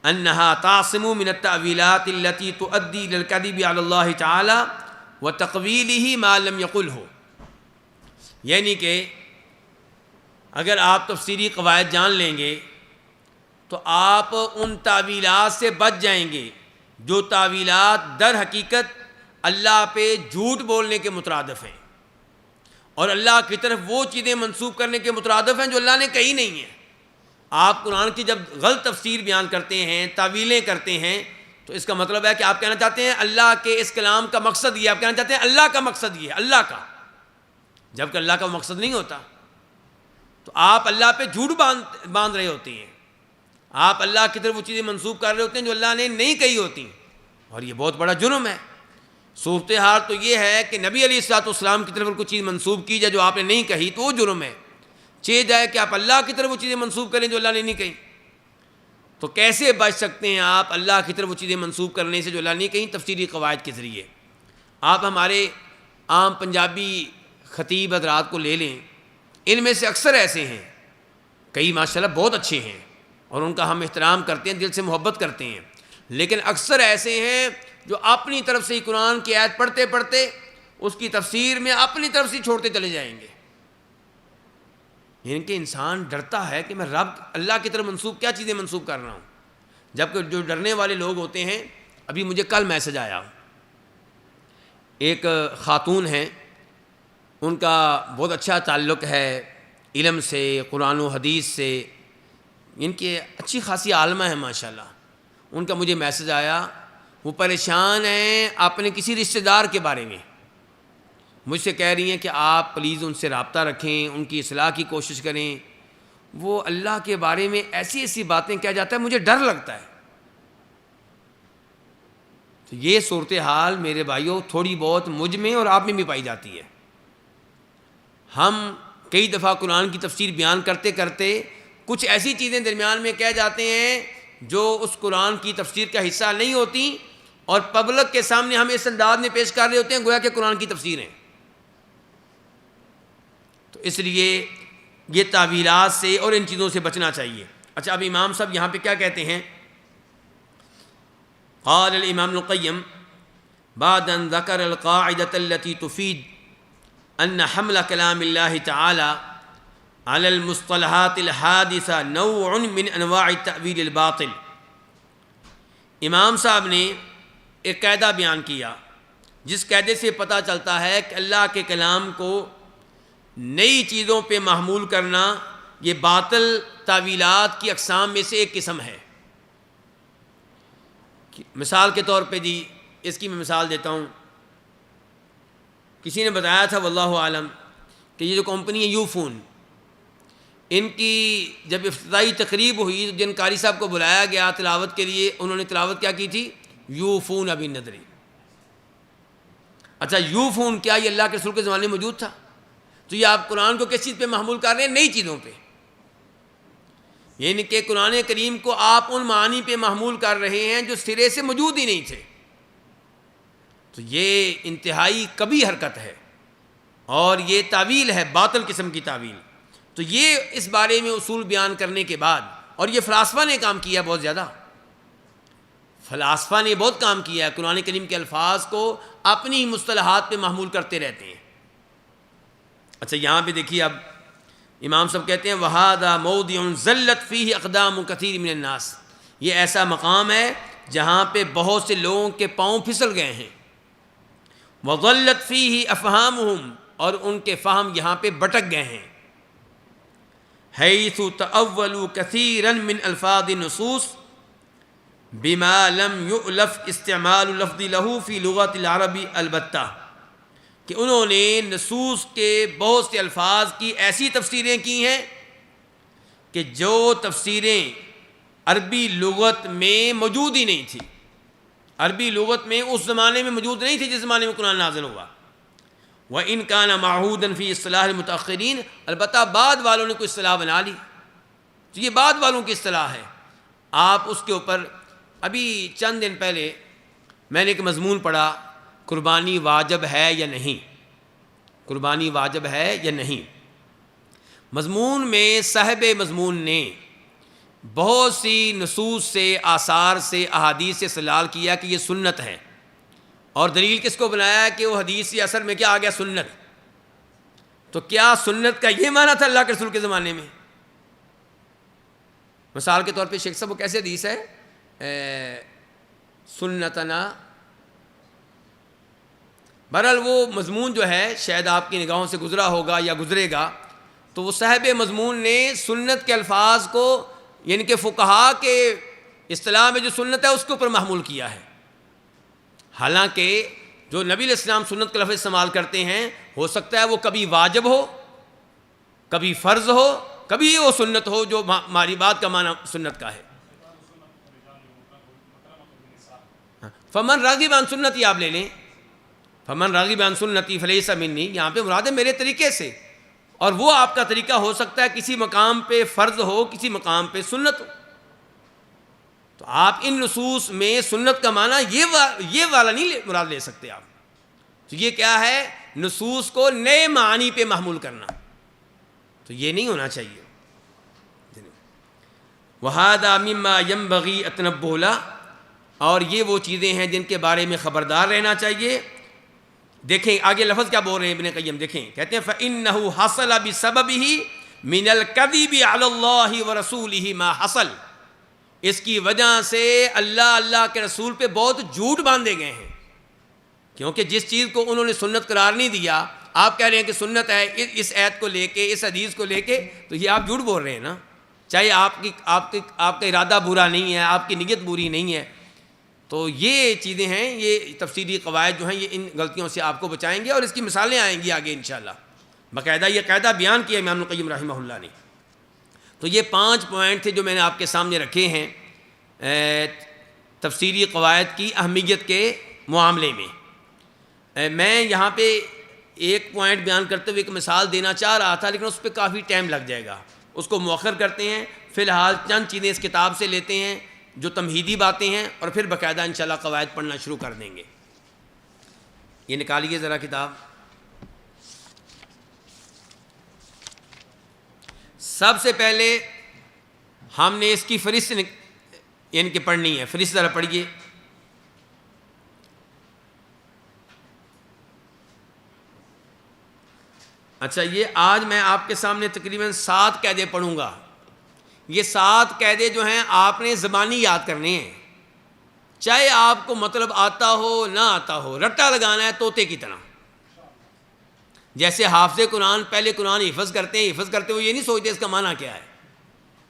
انہا تعصم من التأویلات التي تؤدی الی الکذب علی اللہ تعالی وتقویلہ ما لم یقلہ، یعنی کہ اگر آپ تفسیری قواعد جان لیں گے تو آپ ان تعویلات سے بچ جائیں گے جو تعویلات در حقیقت اللہ پہ جھوٹ بولنے کے مترادف ہیں اور اللہ کی طرف وہ چیزیں منسوب کرنے کے مترادف ہیں جو اللہ نے کہی نہیں ہیں۔ آپ قرآن کی جب غلط تفسیر بیان کرتے ہیں، تعویلیں کرتے ہیں، تو اس کا مطلب ہے کہ آپ کہنا چاہتے ہیں اللہ کے اس کلام کا مقصد یہ، آپ کہنا چاہتے ہیں اللہ کا مقصد یہ، اللہ کا، جبکہ اللہ کا مقصد نہیں ہوتا۔ تو آپ اللہ پہ جھوٹ باندھ رہے ہوتے ہیں، آپ اللہ کی طرف وہ چیزیں منسوب کر رہے ہوتے ہیں جو اللہ نے نہیں کہی ہوتی، اور یہ بہت بڑا جرم ہے۔ صورتحال تو یہ ہے کہ نبی علیہ الصلوۃ والسلام کی طرف کوئی چیز منسوب کی جائے جو آپ نے نہیں کہی تو وہ جرم ہے، چاہے جائے کہ آپ اللہ کی طرف وہ چیزیں منسوب کریں جو اللہ نے نہیں کہی۔ تو کیسے بچ سکتے ہیں آپ اللہ کی طرف وہ چیزیں منسوب کرنے سے جو اللہ نے نہیں کہیں؟ تفسیری قواعد کے ذریعے۔ آپ ہمارے عام پنجابی خطیب حضرات کو لے لیں، ان میں سے اکثر ایسے ہیں، کئی ماشاءاللہ بہت اچھے ہیں اور ان کا ہم احترام کرتے ہیں، دل سے محبت کرتے ہیں، لیکن اکثر ایسے ہیں جو اپنی طرف سے ہی قرآن کی آیت پڑھتے پڑھتے اس کی تفسیر میں اپنی طرف سے چھوڑتے چلے جائیں گے۔ یعنی کہ انسان ڈرتا ہے کہ میں رب اللہ کی طرف منسوب کیا چیزیں منسوب کر رہا ہوں، جبکہ جو ڈرنے والے لوگ ہوتے ہیں، ابھی مجھے کل میسج آیا، ایک خاتون ہیں، ان کا بہت اچھا تعلق ہے علم سے، قرآن و حدیث سے، ان کی اچھی خاصی عالمہ ہے ماشاءاللہ۔ ان کا مجھے میسج آیا، وہ پریشان ہیں اپنے کسی رشتہ دار کے بارے میں، مجھ سے کہہ رہی ہیں کہ آپ پلیز ان سے رابطہ رکھیں، ان کی اصلاح کی کوشش کریں، وہ اللہ کے بارے میں ایسی ایسی باتیں کہہ جاتا ہے، مجھے ڈر لگتا ہے۔ تو یہ صورتحال میرے بھائیوں تھوڑی بہت مجھ میں اور آپ میں بھی پائی جاتی ہے۔ ہم کئی دفعہ قرآن کی تفسیر بیان کرتے کرتے کچھ ایسی چیزیں درمیان میں کہہ جاتے ہیں جو اس قرآن کی تفسیر کا حصہ نہیں ہوتی، اور پبلک کے سامنے ہم اس انداز میں پیش کر رہے ہوتے ہیں گویا کہ قرآن کی تفسیر ہیں۔ تو اس لیے یہ تعویلات سے اور ان چیزوں سے بچنا چاہیے۔ اچھا، اب امام صاحب یہاں پہ کیا کہتے ہیں؟ قال الامام القیم بعد ان ذکر القاعدة التي تفید ان حمل کلام اللہ تعالی علی المصطلحات الحادثہ نوع من انواع التأویل الباطل، امام صاحب نے ایک قاعدہ بیان کیا جس قاعدے سے پتہ چلتا ہے کہ اللہ کے کلام کو نئی چیزوں پہ محمول کرنا یہ باطل تعویلات کی اقسام میں سے ایک قسم ہے۔ مثال کے طور پہ جی اس کی میں مثال دیتا ہوں، کسی نے بتایا تھا واللہ عالم کہ یہ جو کمپنی ہے یو فون، ان کی جب افتتاحی تقریب ہوئی تو جن قاری صاحب کو بلایا گیا تلاوت کے لیے، انہوں نے تلاوت کیا کی تھی؟ یو فون ابی نظری۔ اچھا، یو فون کیا یہ اللہ کے رسول کے زمانے میں موجود تھا؟ تو یہ آپ قرآن کو کس چیز پہ محمول کر رہے ہیں؟ نئی چیزوں پہ، یعنی کہ قرآن کریم کو آپ ان معانی پہ محمول کر رہے ہیں جو سرے سے موجود ہی نہیں تھے۔ تو یہ انتہائی کبھی حرکت ہے اور یہ تعویل ہے، باطل قسم کی تعویل۔ تو یہ اس بارے میں اصول بیان کرنے کے بعد، اور یہ فلاسفہ نے کام کیا بہت زیادہ، فلاسفہ نے بہت کام کیا ہے، قرآن کریم کے الفاظ کو اپنی مصطلحات پہ محمول کرتے رہتے ہیں۔ اچھا، یہاں پہ دیکھیے، اب امام صاحب کہتے ہیں وَهَذَا مَوْضِعٌ زَلَّتْ فِيهِ أَقْدَامُ كَثِيرٍ مِّنَ النَّاسِ، یہ ایسا مقام ہے جہاں پہ بہت سے لوگوں کے پاؤں پھسل گئے ہیں۔ وضلت فیہ افہامہم، اور ان کے فہم یہاں پہ بٹک گئے ہیں، حیث تأولوا کثیرا من الفاظ النصوص بما لم یؤلف استعمال لفظ لہ فی لغت العرب البتہ، کہ انہوں نے نصوص کے بہت سے الفاظ کی ایسی تفسیریں کی ہیں کہ جو تفسیریں عربی لغت میں موجود ہی نہیں تھی، عربی لغت میں اس زمانے میں موجود نہیں تھی جس زمانے میں قرآن نازل ہوا۔ وَإِن كَانَ مَعْهُودًا فِي اصطلاح المتأخرین، البتہ بعد والوں نے کوئی اصطلاح بنا لی، تو یہ بعد والوں کی اصطلاح ہے، آپ اس کے اوپر ابھی چند دن پہلے میں نے ایک مضمون پڑھا، قربانی واجب ہے یا نہیں، قربانی واجب ہے یا نہیں۔ مضمون میں صاحب مضمون نے بہت سی نصوص سے، آثار سے، احادیث سے استدلال کیا کہ یہ سنت ہے، اور دلیل کس کو بنایا کہ وہ حدیث یا اثر میں کیا آ گیا؟ سنت۔ تو کیا سنت کا یہ معنی تھا اللہ کے رسول کے زمانے میں؟ مثال کے طور پہ شیخ صاحب وہ کیسے حدیث ہے سنتنا، بہرحال وہ مضمون جو ہے شاید آپ کی نگاہوں سے گزرا ہوگا یا گزرے گا، تو وہ صاحب مضمون نے سنت کے الفاظ کو، یعنی کہ فقہا کے اصطلاح میں جو سنت ہے اس کے اوپر محمول کیا ہے، حالانکہ جو نبی علیہ السلام سنت کا لفظ استعمال کرتے ہیں، ہو سکتا ہے وہ کبھی واجب ہو، کبھی فرض ہو، کبھی وہ سنت ہو جو ہماری بات کا معنی سنت کا ہے۔ فمن راغب عن سنتی آپ لے لیں، فمن راغب عن سنتی فلیس منی، یہاں پہ مراد ہے میرے طریقے سے، اور وہ آپ کا طریقہ ہو سکتا ہے کسی مقام پہ فرض ہو، کسی مقام پہ سنت ہو۔ تو آپ ان نصوص میں سنت کا معنی یہ والا نہیں مراد لے سکتے آپ، تو یہ کیا ہے؟ نصوص کو نئے معنی پہ محمول کرنا، تو یہ نہیں ہونا چاہیے۔ وَهَذَا مِمَّا يَنبَغِي التَّنَبُّهُ لَهُ، اور یہ وہ چیزیں ہیں جن کے بارے میں خبردار رہنا چاہیے۔ دیکھیں آگے لفظ کیا بول رہے ہیں ابن قیم، دیکھیں کہتے ہیں فَإِنَّهُ حَصَلَ بِسَبَبِهِ مِنَ الْكَذِبِ عَلَى اللَّهِ وَرَسُولِهِ مَا حَصَلَ، اس کی وجہ سے اللہ کے رسول پہ بہت جھوٹ باندھے گئے ہیں، کیونکہ جس چیز کو انہوں نے سنت قرار نہیں دیا، آپ کہہ رہے ہیں کہ سنت ہے اس آیت کو لے کے، اس حدیث کو لے کے، تو یہ آپ جھوٹ بول رہے ہیں نا، چاہے آپ کا ارادہ برا نہیں ہے، آپ کی نیت بری نہیں ہے۔ تو یہ چیزیں ہیں، یہ تفسیری قواعد جو ہیں یہ ان غلطیوں سے آپ کو بچائیں گے، اور اس کی مثالیں آئیں گی آگے انشاءاللہ، باقاعدہ یہ قاعدہ بیان کیا امام ابن قیم رحمہ اللہ نے۔ تو یہ 5 پوائنٹ تھے جو میں نے آپ کے سامنے رکھے ہیں تفسیری قواعد کی اہمیت کے معاملے میں۔ میں یہاں پہ ایک پوائنٹ بیان کرتے ہوئے ایک مثال دینا چاہ رہا تھا، لیکن اس پہ کافی ٹائم لگ جائے گا، اس کو مؤخر کرتے ہیں۔ فی الحال چند چیزیں اس کتاب سے لیتے ہیں جو تمہیدی باتیں ہیں، اور پھر باقاعدہ انشاءاللہ قواعد پڑھنا شروع کر دیں گے۔ یہ نکالیے ذرا کتاب۔ سب سے پہلے ہم نے اس کی فہرست یعنی کہ پڑھنی ہے، فہرست ذرا پڑھیے۔ اچھا، یہ آج میں آپ کے سامنے تقریباً 7 قاعدے پڑھوں گا۔ یہ 7 قاعدے جو ہیں آپ نے زبانی یاد کرنے ہیں، چاہے آپ کو مطلب آتا ہو نہ آتا ہو، رٹا لگانا ہے طوطے کی طرح۔ جیسے حافظ قرآن پہلے قرآن حفظ کرتے ہیں، حفظ کرتے ہوئے یہ نہیں سوچتے اس کا معنی کیا ہے،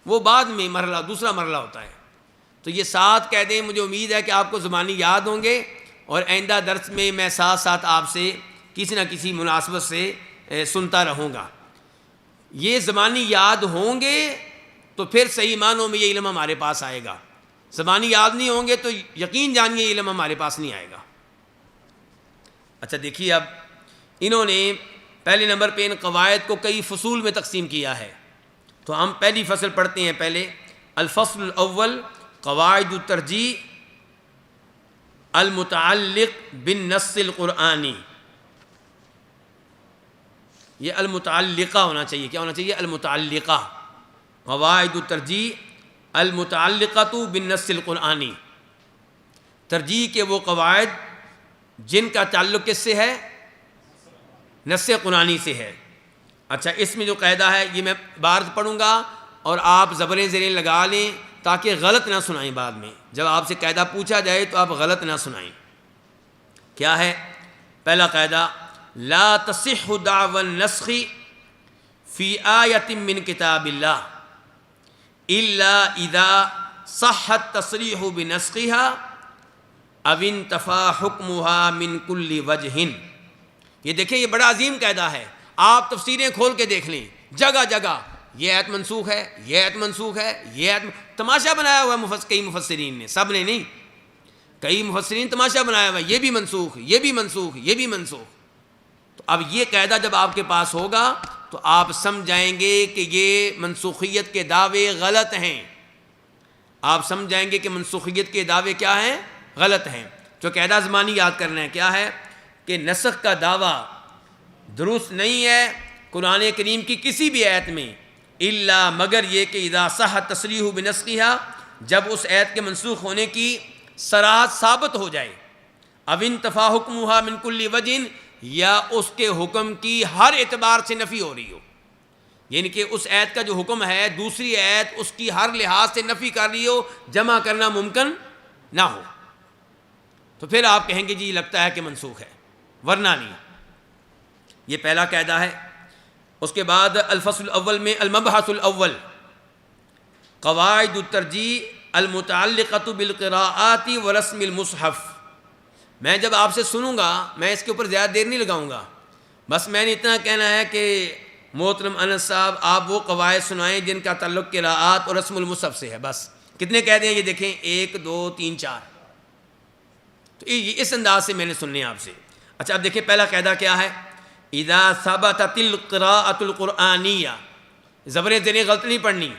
وہ بعد میں دوسرا مرحلہ ہوتا ہے۔ تو یہ 7 قاعدے مجھے امید ہے کہ آپ کو زبانی یاد ہوں گے، اور آئندہ درس میں میں ساتھ ساتھ آپ سے کسی نہ کسی مناسبت سے سنتا رہوں گا۔ یہ زبانی یاد ہوں گے تو پھر صحیح معنوں میں یہ علم ہمارے پاس آئے گا، زبانی یاد نہیں ہوں گے تو یقین جانیے یہ علم ہمارے پاس نہیں آئے گا۔ اچھا دیکھیے، اب انہوں نے پہلے نمبر پہ ان قواعد کو کئی فصول میں تقسیم کیا ہے، تو ہم پہلی فصل پڑھتے ہیں۔ پہلے الفصل الاول قواعد الترجیح المتعلق بالنص القرآنی، یہ المتعلقہ ہونا چاہیے، کیا ہونا چاہیے؟ المتعلقہ، قواعد الترجیح المتعلقۃ بالنص القرآنی، ترجیح کے وہ قواعد جن کا تعلق کس سے ہے؟ نص قرآنی سے ہے۔ اچھا، اس میں جو قاعدہ ہے یہ میں بار پڑھوں گا، اور آپ زبریں زیریں لگا لیں تاکہ غلط نہ سنائیں، بعد میں جب آپ سے قاعدہ پوچھا جائے تو آپ غلط نہ سنائیں۔ کیا ہے؟ پہلا قاعدہ لا تصح دعوى النسخ فی آیۃ من کتاب اللہ الا اذا صح التصریح بنسخها او انتفى حکمها من کل وجہ. یہ دیکھیں یہ بڑا عظیم قاعدہ ہے. آپ تفسیریں کھول کے دیکھ لیں، جگہ جگہ یہ آیت منسوخ ہے، یہ آیت منسوخ ہے، یہ آیت تماشا بنایا ہوا ہے کئی مفسرین نے، سب نے نہیں، کئی مفسرین تماشا بنایا ہوا ہے، یہ بھی منسوخ، یہ بھی منسوخ، یہ بھی منسوخ. تو اب یہ قاعدہ جب آپ کے پاس ہوگا تو آپ سمجھ جائیں گے کہ یہ منسوخیت کے دعوے غلط ہیں. آپ سمجھ جائیں گے کہ منسوخیت کے دعوے کیا ہیں؟ غلط ہیں. جو قاعدہ زمانی یاد کرنا ہے کیا ہے کہ نسخ کا دعویٰ درست نہیں ہے قرآن کریم کی کسی بھی آیت میں، الا مگر یہ کہ اذا صح التصریح بنسخها، جب اس آیت کے منسوخ ہونے کی صراحت ثابت ہو جائے، او انتفى حکمها من کل وجہ، یا اس کے حکم کی ہر اعتبار سے نفی ہو رہی ہو، یعنی کہ اس آیت کا جو حکم ہے دوسری آیت اس کی ہر لحاظ سے نفی کر رہی ہو، جمع کرنا ممکن نہ ہو، تو پھر آپ کہیں گے جی لگتا ہے کہ منسوخ ہے، ورنہ نہیں. یہ پہلا قاعدہ ہے. اس کے بعد الفصل الاول میں المبحث الاول قواعد الترجیح المتعلقۃ بالقراءات ورسم المصحف. میں جب آپ سے سنوں گا میں اس کے اوپر زیادہ دیر نہیں لگاؤں گا، بس میں نے اتنا کہنا ہے کہ محترم انس صاحب آپ وہ قواعد سنائیں جن کا تعلق قراءات اور رسم المصحف سے ہے. بس کتنے قاعدے ہیں یہ دیکھیں، 1 2 3 4. تو اس انداز سے میں نے سننے آپ سے. اچھا اب دیکھیں پہلا قاعدہ کیا ہے، اذا ثبتت القراءۃ القرآنیہ، زبریں زیریں غلط نہیں پڑھنی،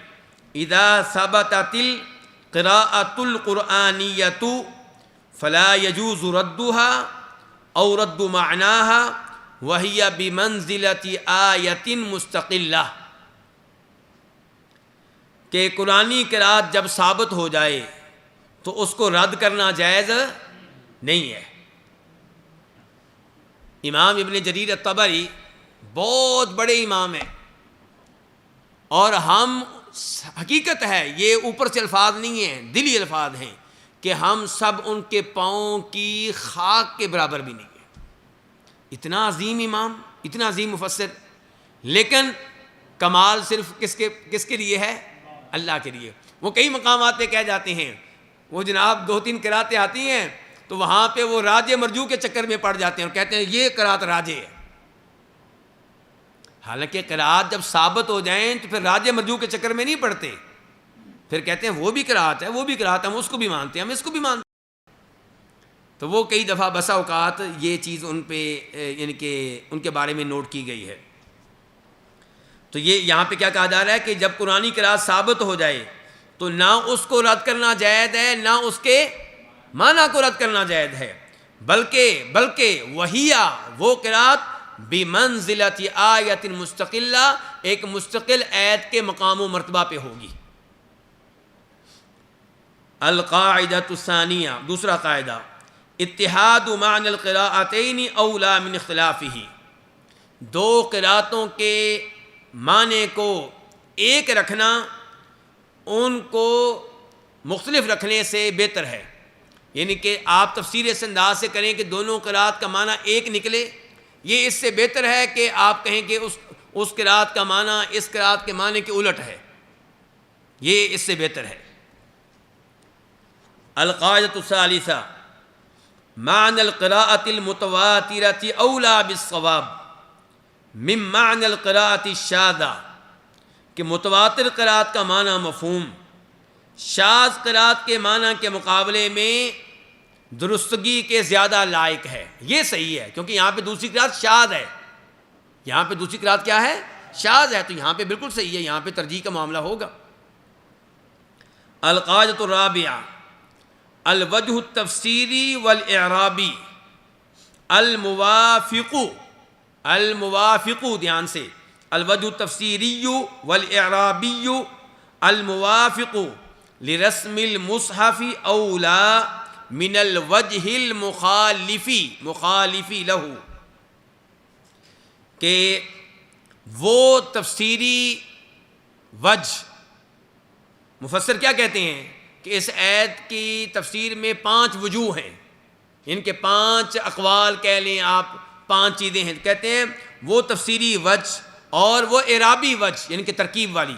اذا ثبتت القراءۃ القرآنیۃ فلا يجوز ردها او رد معناها وهي بمنزلة آیۃ مستقلہ. کہ قرآنی قرأت جب ثابت ہو جائے تو اس کو رد کرنا جائز نہیں ہے. امام ابن جریر الطبری بہت بڑے امام ہیں، اور ہم حقیقت ہے یہ اوپر سے الفاظ نہیں ہیں، دلی الفاظ ہیں کہ ہم سب ان کے پاؤں کی خاک کے برابر بھی نہیں ہیں. اتنا عظیم امام، اتنا عظیم مفسر، لیکن کمال صرف کس کے لیے ہے؟ اللہ کے لیے. وہ کئی مقامات پہ کہہ جاتے ہیں، وہ جناب 2-3 قراتیں آتی ہیں تو وہاں پہ وہ راجے مرجو کے چکر میں پڑ جاتے ہیں اور کہتے ہیں یہ قرات راجے ہے. حالانکہ قرات جب ثابت ہو جائیں تو پھر راجے مرجو کے چکر میں نہیں پڑتے، پھر کہتے ہیں وہ بھی قرات ہے، وہ بھی قرات ہے، ہم اس کو بھی مانتے ہیں، ہم اس کو بھی مانتے ہیں. تو وہ کئی دفعہ بسا اوقات یہ چیز ان پہ یعنی کہ ان کے بارے میں نوٹ کی گئی ہے. تو یہ یہاں پہ کیا کہا جا رہا ہے کہ جب قرآنی قرات ثابت ہو جائے تو نہ اس کو رد کرنا جائز ہے، نہ اس کے معنی کو رد کرنا جائز ہے، بلکہ وہی وہ قرات بمنزلۃ آیۃ مستقلہ، ایک مستقل آیت کے مقام و مرتبہ پہ ہوگی. القاعدۃ الثانیہ، دوسرا قاعدہ، اتحاد معنی القراءتین اولی من اختلافہ. دو قراتوں کے معنی کو ایک رکھنا ان کو مختلف رکھنے سے بہتر ہے. یعنی کہ آپ تفسیر اس انداز سے کریں کہ دونوں قرات کا معنی ایک نکلے، یہ اس سے بہتر ہے کہ آپ کہیں کہ اس قرات کا معنی اس قرات کے معنی کے الٹ ہے، یہ اس سے بہتر ہے. القاعدۃ الثالثہ معنی القراءۃ المتواترۃ اولی بالصواب من معنی القراءۃ الشاذہ. کہ متواتر قرات کا معنی مفہوم شاذ قرات کے معنی کے مقابلے میں درستگی کے زیادہ لائق ہے. یہ صحیح ہے کیونکہ یہاں پہ دوسری قرات شاذ ہے، یہاں پہ دوسری قرات کیا ہے؟ شاذ ہے، تو یہاں پہ بالکل صحیح ہے، یہاں پہ ترجیح کا معاملہ ہوگا. القاعدۃ الرابعہ الوجہ التفسیری والاعرابی الموافق، دھیان سے، الوجہ التفسیری والاعرابی الموافق لرسم المصحف اولا من الوجہ المخالف لہ. کہ وہ تفسیری وجہ، مفسر کیا کہتے ہیں کہ اس آیت کی تفسیر میں 5 وجوہ ہیں، ان کے 5 اقوال کہہ لیں آپ، 5 چیزیں ہیں. کہتے ہیں وہ تفسیری وجہ اور وہ اعرابی وجہ، یعنی کہ ترکیب والی.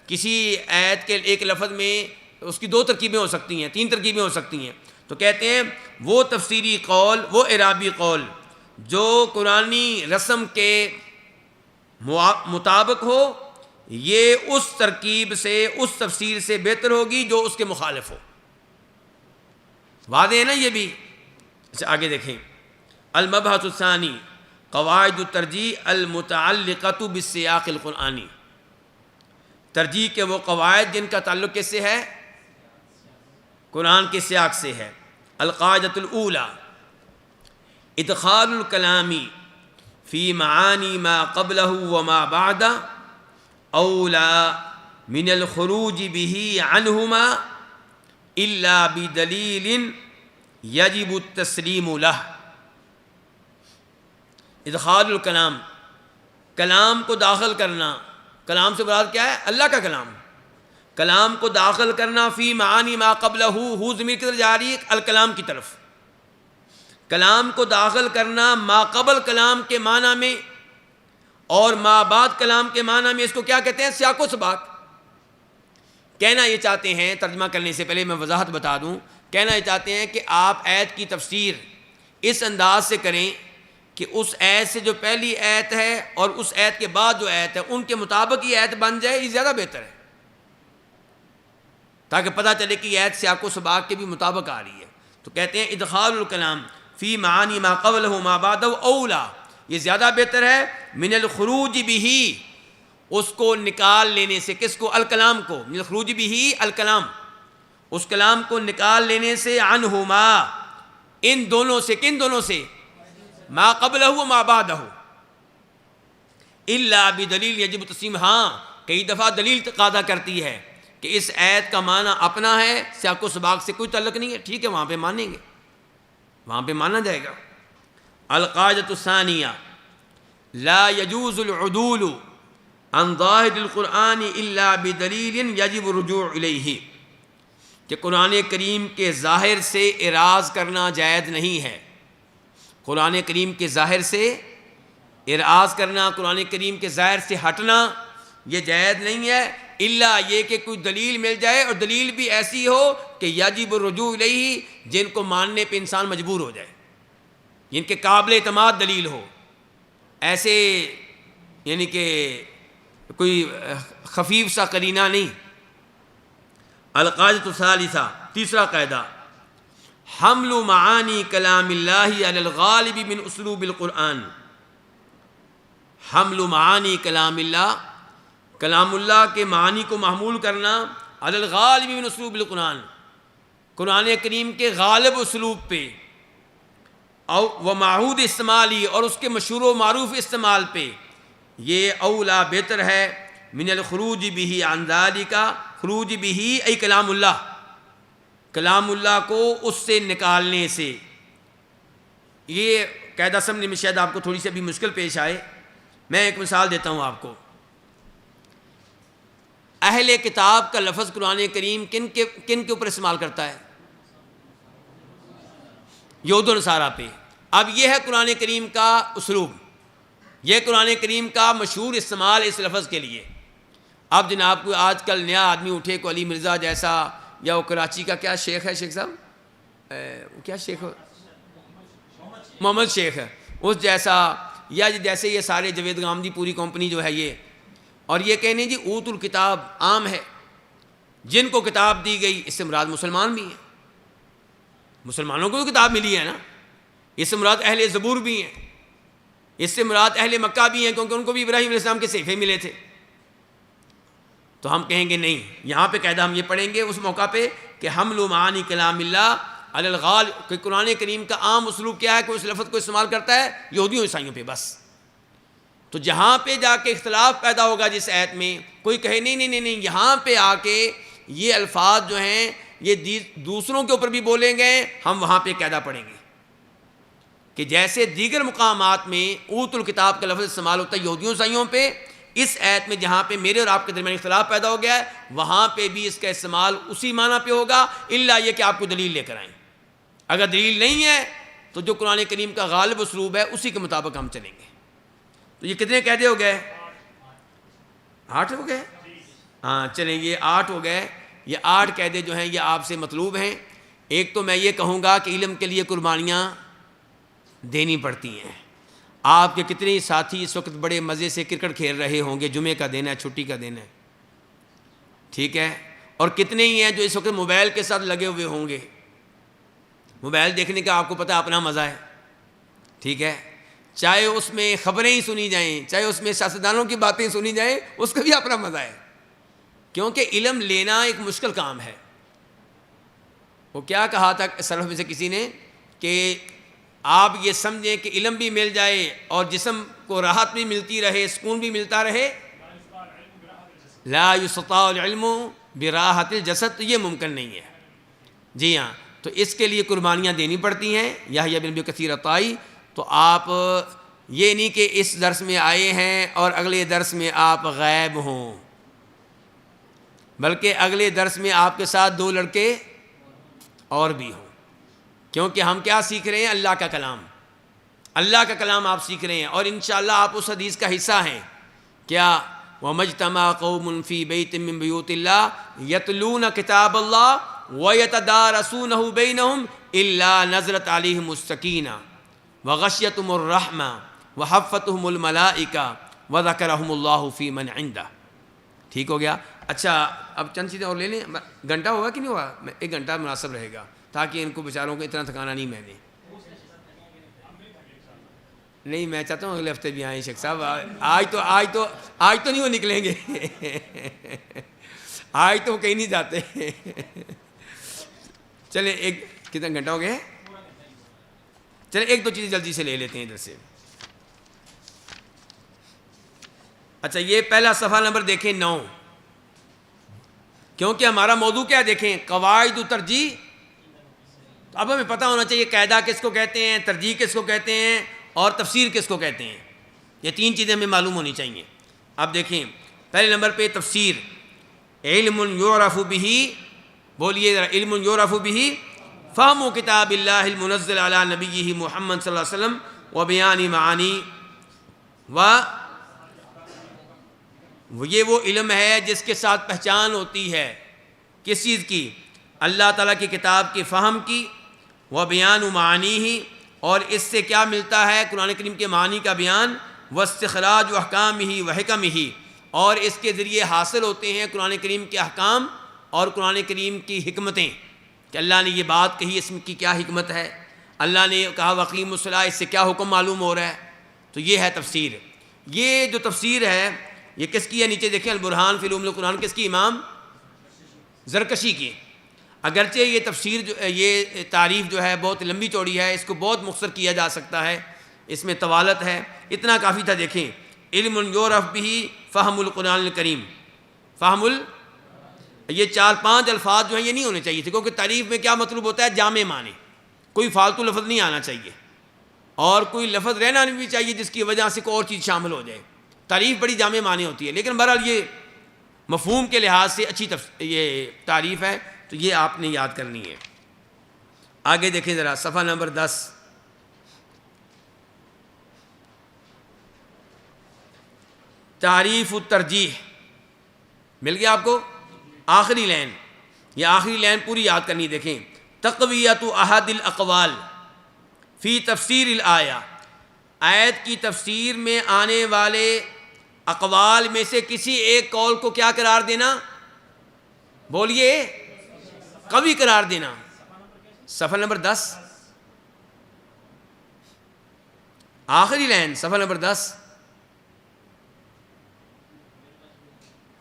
کسی آیت کے ایک لفظ میں اس کی 2 ترکیبیں ہو سکتی ہیں، 3 ترکیبیں ہو سکتی ہیں. تو کہتے ہیں وہ تفسیری قول، وہ اعرابی قول جو قرآنی رسم کے مطابق ہو، یہ اس ترکیب سے، اس تفسیر سے بہتر ہوگی جو اس کے مخالف ہو. واضح ہے نا یہ بھی. اچھا آگے دیکھیں. المبحث الثانی قواعد الترجیح المتعلقۃ بالسیاق القرآنی. ترجیح کے وہ قواعد جن کا تعلق کس سے ہے؟ قرآن کے سیاق سے ہے. القاعدۃ الاولی ادخال الکلام فی معانی ما قبلہ وما بعدہ اولی من الخروج به عنہما الا بدلیل یجب التسلیم لہ. ادخال الکلام، کلام کو داخل کرنا. کلام سے مراد کیا ہے؟ اللہ کا کلام. کلام کو داخل کرنا فی معانی ما قبلہ، ہو ضمیر کی طرف جا رہی ہے الکلام کی طرف. کلام کو داخل کرنا ما قبل کلام کے معنی میں اور ما بعد کلام کے معنی میں. اس کو کیا کہتے ہیں؟ سیاق و سباق. کہنا یہ چاہتے ہیں، ترجمہ کرنے سے پہلے میں وضاحت بتا دوں، کہنا یہ چاہتے ہیں کہ آپ آیت کی تفسیر اس انداز سے کریں کہ اس آیت سے جو پہلی آیت ہے اور اس آیت کے بعد جو آیت ہے ان کے مطابق یہ آیت بن جائے. یہ زیادہ بہتر ہے تاکہ پتہ چلے کہ یہ آیت سیاق و سباق کے بھی مطابق آ رہی ہے. تو کہتے ہیں ادخال الکلام فی معانی ما قبلہ ما بعدہ اولا، یہ زیادہ بہتر ہے من الخروج بہ، اس کو نکال لینے سے. کس کو؟ الکلام کو. من الخروج بہ الکلام، اس کلام کو نکال لینے سے. عنہما، ان دونوں سے. کن دونوں سے؟ ما قبلہ و ما بعدہ. الا بدلیل یجب تسلیم. ہاں کئی دفعہ دلیل تقاضا کرتی ہے کہ اس آیت کا معنی اپنا ہے، سیاق و سباق سے کوئی تعلق نہیں ہے. ٹھیک ہے، وہاں پہ مانیں گے، وہاں پہ مانا جائے گا. القاعدۃ الثانیہ لا یجوز العدول عن ظاہر القرآن الا بدلیل یجب الرجوع الیہ، کہ قرآن کریم کے ظاہر سے اعراض کرنا جائز نہیں ہے. قرآن کریم کے ظاہر سے اعراض کرنا، قرآن کریم کے ظاہر سے ہٹنا یہ جائز نہیں ہے، الا یہ کہ کوئی دلیل مل جائے، اور دلیل بھی ایسی ہو کہ یجب الرجوع الیہ، جن کو ماننے پہ انسان مجبور ہو جائے، جن کے قابل اعتماد دلیل ہو. ایسے یعنی کہ کوئی خفیف سا قرینہ نہیں. القاعدۃ الثالثہ، تیسرا قاعدہ حمل معانی کلام اللہ علی الغالب من اسلوب القرآن. حمل معانی کلام اللہ، کلام اللہ کے معنی کو محمول کرنا علی الغالب من اسلوب القرآن، قرآن کریم کے غالب اسلوب پہ، و معہود استعمالی، اور اس کے مشہور و معروف استعمال پہ. یہ اولا بہتر ہے من الخروج به عن ذلک. خروج به ای کلام اللہ، کلام اللہ کو اس سے نکالنے سے. یہ قاعدہ سمجھنے میں شاید آپ کو تھوڑی سی ابھی مشکل پیش آئے. میں ایک مثال دیتا ہوں آپ کو. اہل کتاب کا لفظ قرآن کریم کن کے اوپر استعمال کرتا ہے؟ یہود و نصارہ پہ. اب یہ ہے قرآن کریم کا اسلوب، یہ قرآن کریم کا مشہور استعمال اس لفظ کے لیے. اب جناب کوئی آج کل نیا آدمی اٹھے، کو علی مرزا جیسا، یا وہ کراچی کا کیا شیخ ہے، شیخ صاحب کیا شیخ ہے، محمد شیخ ہے، اس جیسا، یا جیسے یہ سارے جوید غامدی پوری کمپنی جو ہے یہ، اور یہ کہنے جی اوت الکتاب عام ہے، جن کو کتاب دی گئی. اس سے مراد مسلمان بھی ہیں، مسلمانوں کو تو کتاب ملی ہے نا. اس سے مراد اہل زبور بھی ہیں، اس سے مراد اہل مکہ بھی ہیں، کیونکہ ان کو بھی ابراہیم علیہ السلام کے صحیفے ملے تھے. تو ہم کہیں گے نہیں، یہاں پہ قاعدہ ہم یہ پڑھیں گے اس موقع پہ کہ حمل معانی کلام اللہ علی الغالب، کہ قرآن کریم کا عام اسلوب کیا ہے کہ اس لفظ کو استعمال کرتا ہے یہودیوں عیسائیوں پہ بس. تو جہاں پہ جا کے اختلاف پیدا ہوگا جس آیت میں، کوئی کہے نہیں نہیں نہیں، یہاں پہ آ کے یہ الفاظ جو ہیں یہ دوسروں کے اوپر بھی بولیں گے، ہم وہاں پہ قاعدہ پڑھیں گے کہ جیسے دیگر مقامات میں اوت الکتاب کا لفظ استعمال ہوتا ہے یہودیوں عیسائیوں پہ، اس آیت میں جہاں پہ میرے اور آپ کے درمیان اختلاف پیدا ہو گیا ہے وہاں پہ بھی اس کا استعمال اسی معنی پہ ہوگا، الا یہ کہ آپ کو دلیل لے کر آئیں. اگر دلیل نہیں ہے تو جو قرآن کریم کا غالب اسلوب ہے اسی کے مطابق ہم چلیں گے. تو یہ کتنے قاعدے ہو گئے؟ 8 ہو گئے. ہاں چلیں یہ 8 ہو گئے. یہ 8 قاعدے جو ہیں یہ آپ سے مطلوب ہیں. ایک تو میں یہ کہوں گا کہ علم کے لیے قربانیاں دینی پڑتی ہیں. آپ کے کتنے ہی ساتھی اس وقت بڑے مزے سے کرکٹ کھیل رہے ہوں گے، جمعے کا دن ہے، چھٹی کا دن ہے، ٹھیک ہے، اور کتنے ہی ہیں جو اس وقت موبائل کے ساتھ لگے ہوئے ہوں گے. موبائل دیکھنے کا آپ کو پتہ اپنا مزہ ہے، ٹھیک ہے، چاہے اس میں خبریں ہی سنی جائیں، چاہے اس میں سیاستدانوں کی باتیں سنی جائیں، اس کا بھی اپنا مزہ ہے. کیونکہ علم لینا ایک مشکل کام ہے. وہ کیا کہا تھا سلف میں سے کسی نے کہ آپ یہ سمجھیں کہ علم بھی مل جائے اور جسم کو راحت بھی ملتی رہے، سکون بھی ملتا رہے، لا یستطاع العلم براحت الجسد، تو یہ ممکن نہیں ہے. جی ہاں، تو اس کے لیے قربانیاں دینی پڑتی ہیں. یحییٰ بن ابی کثیر عطائی. تو آپ یہ نہیں کہ اس درس میں آئے ہیں اور اگلے درس میں آپ غائب ہوں، بلکہ اگلے درس میں آپ کے ساتھ 2 لڑکے اور بھی ہوں. کیونکہ ہم کیا سیکھ رہے ہیں؟ اللہ کا کلام. اللہ کا کلام آپ سیکھ رہے ہیں، اور انشاءاللہ آپ اس حدیث کا حصہ ہیں. کیا؟ وَمَجْتَمَعَ قَوْمٌ فِي بَيْتٍ مِّن بُيُوتِ اللَّهِ يَتْلُونَ كِتَابَ اللَّهِ وَيَتَدَارَسُونَهُ بَيْنَهُمْ إِلَّا نَزَلَتْ عَلَيْهِمُ السَّكِينَةُ وَغَشِيَتْهُمُ الرَّحْمَةُ وَحَفَّتْهُمُ الْمَلَائِكَةُ وَذَكَرَهُمُ اللَّهُ فِي مَنْ عِندَهُ. ٹھیک ہو گیا؟ اچھا اب چند چیزیں اور لے لیں. گھنٹہ ہوگا کہ نہیں ہوگا؟ 1 گھنٹہ مناسب رہے گا تاکہ ان کو بیچاروں کو اتنا تھکانا نہیں. میں نے نہیں، میں چاہتا ہوں اگلے ہفتے بھی آئیں شیخ صاحب. آج تو نہیں وہ نکلیں گے. آج تو وہ کہیں نہیں جاتے. چلیں کتنا گھنٹہ ہو گیا؟ چلیں 1-2 چیزیں جلدی سے لے لیتے ہیں ادھر سے. اچھا یہ پہلا صفحہ نمبر دیکھیں 9، کیونکہ ہمارا موضوع کیا دیکھیں؟ قواعد و ترجیح. تو اب ہمیں پتہ ہونا چاہیے قاعدہ کس کو کہتے ہیں، ترجیح کس کو کہتے ہیں، اور تفسیر کس کو کہتے ہیں. یہ 3 چیزیں ہمیں معلوم ہونی چاہیے. اب دیکھیں پہلے نمبر پہ تفسیر. علم یعرف بہ، بولیے ذرا، علم یعرف بہ فہم کتاب اللہ المنزل علی نبیہ محمد صلی اللہ علیہ وسلم و بیان معانی. یہ وہ علم ہے جس کے ساتھ پہچان ہوتی ہے کس چیز کی؟ اللہ تعالیٰ کی کتاب کی فہم کی. و بیان معانی ہی، اور اس سے کیا ملتا ہے؟ قرآن کریم کے معنی کا بیان. واستخراج احکام ہی و حکم ہی، اور اس کے ذریعے حاصل ہوتے ہیں قرآن کریم کے احکام اور قرآن کریم کی حکمتیں، کہ اللہ نے یہ بات کہی، اس کی کیا حکمت ہے، اللہ نے کہا وقیم الصلاۃ، اس سے کیا حکم معلوم ہو رہا ہے. تو یہ ہے تفسیر. یہ جو تفسیر ہے یہ کس کی ہے؟ نیچے دیکھیں البرہان فی علوم القرآن، کس کی؟ امام زرکشی کی. اگرچہ یہ تفسیر جو یہ تعریف جو ہے بہت لمبی چوڑی ہے، اس کو بہت مختصر کیا جا سکتا ہے، اس میں طوالت ہے، اتنا کافی تھا. دیکھیں علم یعرف بہ فہم القرآن الکریم. یہ 4-5 الفاظ جو ہیں یہ نہیں ہونے چاہیے تھے، کیونکہ تعریف میں کیا مطلوب ہوتا ہے؟ جامع معنی. کوئی فالتو لفظ نہیں آنا چاہیے، اور کوئی لفظ رہنا نہیں بھی چاہیے جس کی وجہ سے کوئی اور چیز شامل ہو جائے. تعریف بڑی جامع معنی ہوتی ہے، لیکن بہرحال یہ مفہوم کے لحاظ سے اچھی یہ تعریف ہے، تو یہ آپ نے یاد کرنی ہے. آگے دیکھیں ذرا صفحہ نمبر 10. تعریف الترجیح مل گیا آپ کو؟ آخری لائن، یہ آخری لائن پوری یاد کرنی. دیکھیں تقویت احد الاقوال فی تفسیر الآیہ، آیت کی تفسیر میں آنے والے اقوال میں سے کسی ایک قول کو کیا قرار دینا؟ بولیے، قوی قرار دینا. صفحہ نمبر 10 آخری لائن، صفحہ نمبر 10.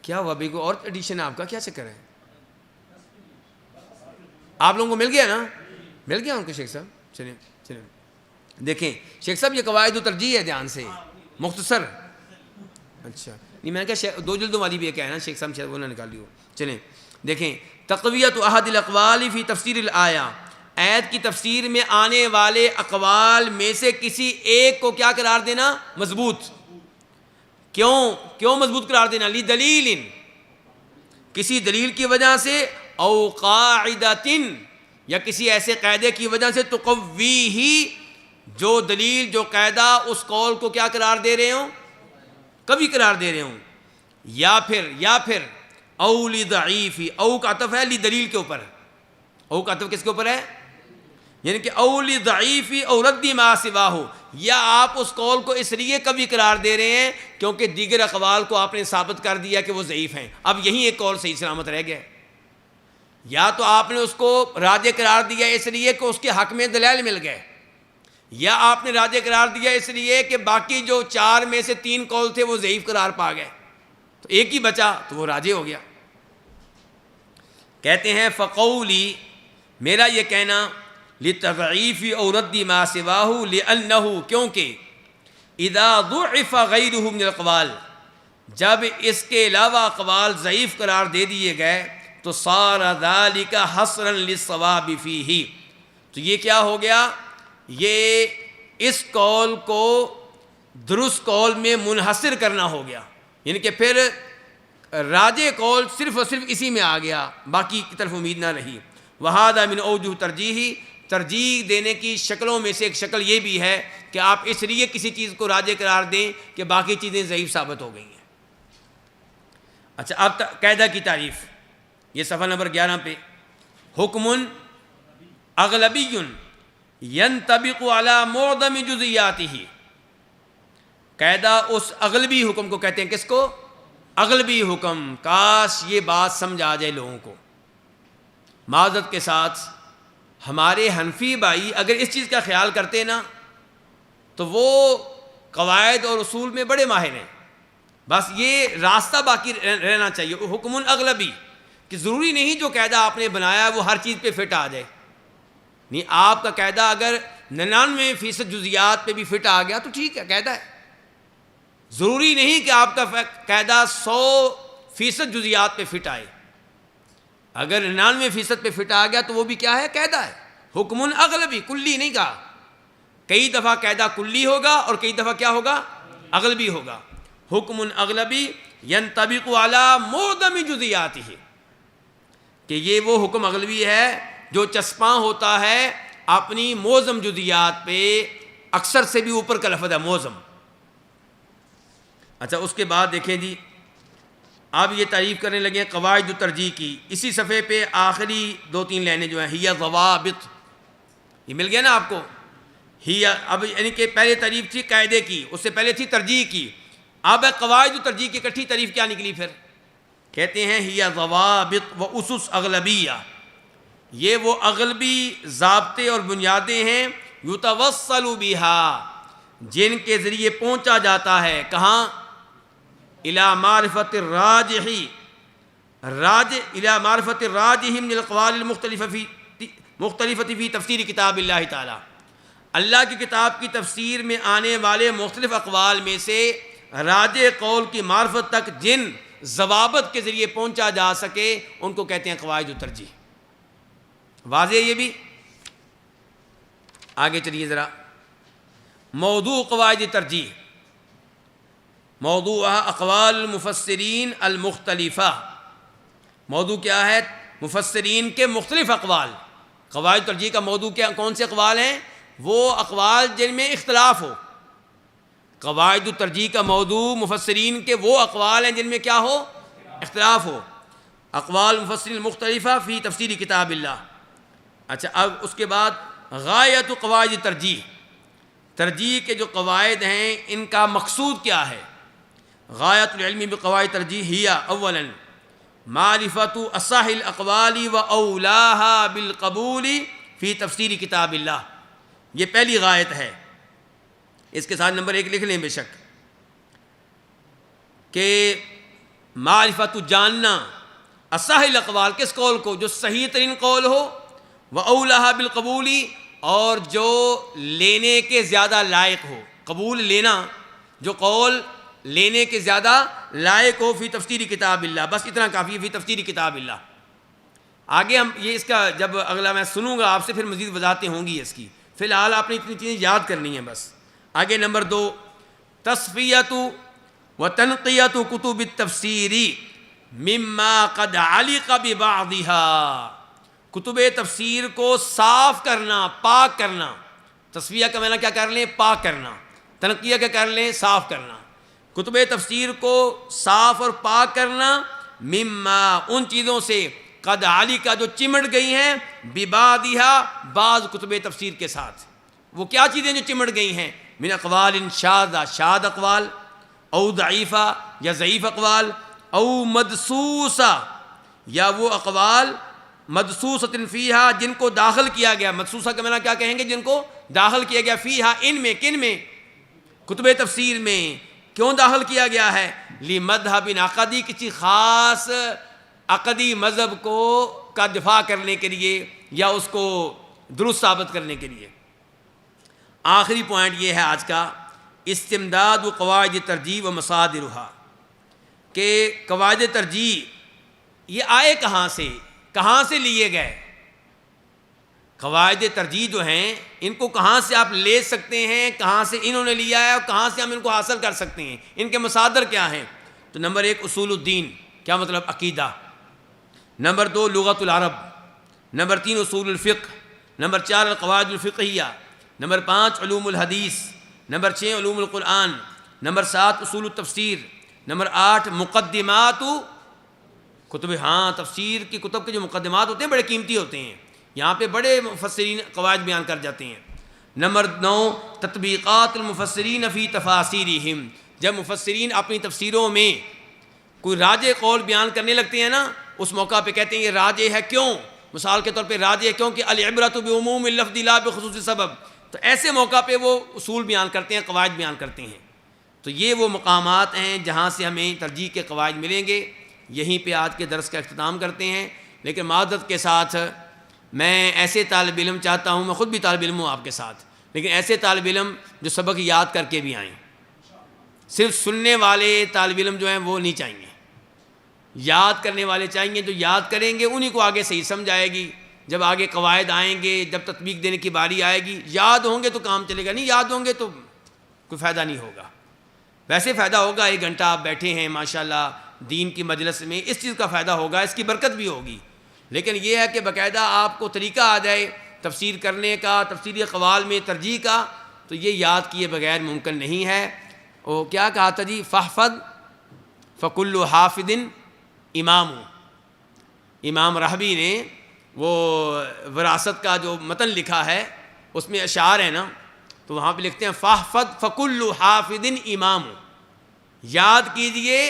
کیا ہوا بھائی؟ کو اور ایڈیشن آپ کا کیا چکر ہے؟ آپ لوگوں کو مل گیا نا؟ مل گیا ان کو شیخ صاحب؟ چلیں چلیں دیکھیں شیخ صاحب یہ قواعد و ترجیح ہے، دھیان سے مختصر. اچھا نہیں، میں نے کہا 2 جلدوں والی بھی ہے نا شیخ صاحب، شاید وہ نہ نکالی ہو. چلیں دیکھیں تقویت احد الاقوال فی تفسیر الآیہ، آیت کی تفسیر میں آنے والے اقوال میں سے کسی ایک کو کیا قرار دینا؟ مضبوط. کیوں مضبوط قرار دینا؟ لدلیل، کسی دلیل کی وجہ سے، او قاعدۃ، یا کسی ایسے قاعدے کی وجہ سے تقوی ہی، جو دلیل جو قاعدہ اس قول کو کیا قرار دے رہے ہوں، کبھی قرار دے رہے ہوں، یا پھر او لضعیفی، او کا عطف ہے دلیل کے اوپر، او کا عطف کس کے اوپر ہے، یعنی کہ او لضعیفی او رد ما سواہ، یا آپ اس قول کو اس لیے کبھی قرار دے رہے ہیں کیونکہ دیگر اقوال کو آپ نے ثابت کر دیا کہ وہ ضعیف ہیں، اب یہی ایک قول صحیح سلامت رہ گیا، یا تو آپ نے اس کو راجح قرار دیا اس لیے کہ اس کے حق میں دلائل مل گئے، یا آپ نے راجح قرار دیا اس لیے کہ باقی جو 4 میں سے 3 قول تھے وہ ضعیف قرار پا گئے، تو ایک ہی بچا تو وہ راجح ہو گیا۔ کہتے ہیں فقولی، میرا یہ کہنا لتضعیف او رد ما سواہ لانہ، کیونکہ اذا ضعف غیرہ من الاقوال، جب اس کے علاوہ اقوال ضعیف قرار دے دیے گئے تو صار ذلک حصرا للصواب فیہ، تو یہ کیا ہو گیا، یہ اس قول کو درست قول میں منحصر کرنا ہو گیا، یعنی کہ پھر راجح قول صرف اور صرف اسی میں آ گیا، باقی کی طرف امید نہ رہی۔ وہذا من اوجہ ترجیح دینے کی شکلوں میں سے ایک شکل یہ بھی ہے کہ آپ اس لیے کسی چیز کو راجح قرار دیں کہ باقی چیزیں ضعیف ثابت ہو گئی ہیں۔ اچھا، اب قاعدہ کی تعریف، یہ صفحہ نمبر 11 پہ، حکم اغلبی ینطبق علی معظم جزئیاتہ، قاعدہ اس اغلبی حکم کو کہتے ہیں، کس کو، اغلبی حکم۔ کاش یہ بات سمجھ آ جائے لوگوں کو۔ معذرت کے ساتھ ہمارے حنفی بھائی اگر اس چیز کا خیال کرتے نا تو وہ قواعد اور اصول میں بڑے ماہر ہیں، بس یہ راستہ باقی رہنا چاہیے، حکم اغلبی، کہ ضروری نہیں جو قاعدہ آپ نے بنایا ہے وہ ہر چیز پہ فٹ آ جائے، نہیں، آپ کا قاعدہ اگر 99% جزیات پہ بھی فٹ آ گیا تو ٹھیک ہے، قاعدہ ہے، ضروری نہیں کہ آپ کا قاعدہ 100% جزیات پہ فٹ آئے، اگر 99% پہ فٹ آ گیا تو وہ بھی کیا ہے، قاعدہ ہے، حکم اغلبی، کلی نہیں کہا، کئی دفعہ قاعدہ کلی ہوگا اور کئی دفعہ کیا ہوگا، اغلبی ہوگا۔ حکم اغلبی ینطبق علی معظم جزئیاتہ، کہ یہ وہ حکم اغلبی ہے جو چسپاں ہوتا ہے اپنی معظم جزئیات پہ، اکثر سے بھی اوپر کا لفظ ہے معظم۔ اچھا، اس کے بعد دیکھیں جی، اب یہ تعریف کرنے لگے ہیں قواعد ترجیح کی، اسی صفحے پہ آخری 2-3 لائنیں جو ہیں، ہی ضوابط، یہ مل گیا نا آپ کو، ہی، اب یعنی کہ پہلے تعریف تھی قاعدے کی، اس سے پہلے تھی ترجیح کی، اب قواعد ترجیح کی اکٹھی تعریف کیا نکلی پھر، کہتے ہیں ہی ضوابط و اسس اغلبیہ، یہ وہ اغلبی ضابطے اور بنیادیں ہیں، یتوصل بہا، جن کے ذریعے پہنچا جاتا ہے کہاں، الی معرفت الراجح من الاقوال المختلفۃ فی تفسیر کتاب اللہ تعالی، اللہ کی کتاب کی تفسیر میں آنے والے مختلف اقوال میں سے راجح قول کی معرفت تک جن ضوابط کے ذریعے پہنچا جا سکے ان کو کہتے ہیں قواعد ترجیح۔ واضح ہے یہ بھی؟ آگے چلیے ذرا، موضوع قواعد ترجیح، موضوع اقوال المفسرین المختلفہ، موضوع کیا ہے، مفسرین کے مختلف اقوال۔ قواعد ترجیح کا موضوع کیا، کون سے اقوال ہیں، وہ اقوال جن میں اختلاف ہو۔ قواعد ترجیح کا موضوع مفسرین کے وہ اقوال ہیں جن میں کیا ہو، اختلاف ہو، اقوال مفسرین المختلفہ فی تفسیر کتاب اللہ۔ اچھا، اب اس کے بعد غایت قواعد ترجیح، ترجیح کے جو قواعد ہیں ان کا مقصود کیا ہے۔ غایت العلم بقواعد ترجیح ہی اولا معرفت اصح الاقوال و اولاها بالقبول فی تفسیر کتاب اللہ، یہ پہلی غایت ہے، اس کے ساتھ نمبر 1 لکھ لیں بے شک، کہ معرفت، جاننا، اصح الاقوال، کس قول کو، جو صحیح ترین قول ہو، و اولاها بالقبول، اور جو لینے کے زیادہ لائق ہو، قبول لینا، جو قول لینے کے زیادہ لائق ہو، فی تفسیر کتاب اللہ، بس اتنا کافی ہے، فی تفسیر کتاب اللہ۔ آگے ہم یہ اس کا جب اگلا میں سنوں گا آپ سے پھر مزید وضاحتیں ہوں گی اس کی، فی الحال آپ نے اتنی چیزیں یاد کرنی ہیں بس۔ آگے نمبر 2، تصفیۃ و تنقیۃ کتب التفسیر مما قد علق ببعضها، کتب تفسیر کو صاف کرنا، پاک کرنا. تصفیہ کا معنی کیا کر لیں؟ پاک کرنا. تنقیہ کیا کر لیں؟ صاف کرنا. کتب تفسیر کو صاف اور پاک کرنا، مما ان چیزوں سے قد علی کا جو چمٹ گئی ہیں، ببادھا بعض کتب تفسیر کے ساتھ. وہ کیا چیزیں جو چمٹ گئی ہیں؟ من اقوال شاذہ، شاذ اقوال، او ضعیفہ یا ضعیف اقوال، او مدسوسہ یا وہ اقوال مدسوسۃ فیہا جن کو داخل کیا گیا. مدسوسہ کا معنی کیا کہیں گے؟ جن کو داخل کیا گیا. فیہا ان میں، کن میں؟ کتب تفسیر میں. کیوں داخل کیا گیا ہے؟ لمذہب عقدی، کسی خاص عقدی مذہب کو کا دفاع کرنے کے لیے یا اس کو درست ثابت کرنے کے لیے. آخری پوائنٹ یہ ہے آج کا، استمداد و قواعد ترجیح و مصادرها، کہ قواعد ترجیح یہ آئے کہاں سے لیے گئے. قواعد ترجیح جو ہیں ان کو کہاں سے آپ لے سکتے ہیں، کہاں سے انہوں نے لیا ہے اور کہاں سے ہم ان کو حاصل کر سکتے ہیں، ان کے مصادر کیا ہیں. تو نمبر 1 اصول الدین، کیا مطلب؟ عقیدہ. نمبر 2 لغت العرب. نمبر 3 اصول الفقہ. نمبر 4 القواعد الفقہیہ. نمبر 5 علوم الحدیث. نمبر 6 علوم القرآن. نمبر 7 اصول التفسیر. نمبر 8 مقدمات کتب. ہاں، تفسیر کی کتب کے جو مقدمات ہوتے ہیں بڑے قیمتی ہوتے ہیں، یہاں پہ بڑے مفسرین قواعد بیان کر جاتے ہیں. نمبر 9 تطبیقات المفسرین فی تفاسیرہم، جب مفسرین اپنی تفسیروں میں کوئی راجح قول بیان کرنے لگتے ہیں نا، اس موقع پہ کہتے ہیں یہ راجح ہے. کیوں؟ مثال کے طور پہ راجح ہے کیونکہ العبرۃ بعموم اللفظ لا بخصوص سبب. تو ایسے موقع پہ وہ اصول بیان کرتے ہیں، قواعد بیان کرتے ہیں. تو یہ وہ مقامات ہیں جہاں سے ہمیں ترجیح کے قواعد ملیں گے. یہیں پہ آج کے درس کا اختتام کرتے ہیں. لیکن معذرت کے ساتھ میں ایسے طالب علم چاہتا ہوں، میں خود بھی طالب علم ہوں آپ کے ساتھ، لیکن ایسے طالب علم جو سبق یاد کر کے بھی آئیں. صرف سننے والے طالب علم جو ہیں وہ نہیں چاہیے، یاد کرنے والے چاہیے. جو یاد کریں گے انہی کو آگے صحیح سمجھ آئے گی. جب آگے قواعد آئیں گے، جب تطبیق دینے کی باری آئے گی، یاد ہوں گے تو کام چلے گا، نہیں یاد ہوں گے تو کوئی فائدہ نہیں ہوگا. ویسے فائدہ ہوگا، 1 گھنٹہ آپ بیٹھے ہیں ماشاءاللہ دین کی مجلس میں، اس چیز کا فائدہ ہوگا، اس کی برکت بھی ہوگی. لیکن یہ ہے کہ باقاعدہ آپ کو طریقہ آ جائے تفسیر کرنے کا، تفسیری اقوال میں ترجیح کا، تو یہ یاد کیے بغیر ممکن نہیں ہے. وہ کیا کہا تھا جی؟ فاحفظ فکل حافظ امام. امام رحبی نے وہ وراثت کا جو متن لکھا ہے اس میں اشعار ہیں نا، تو وہاں پہ لکھتے ہیں فاحفظ فکل حافظ امام. یاد کیجئے،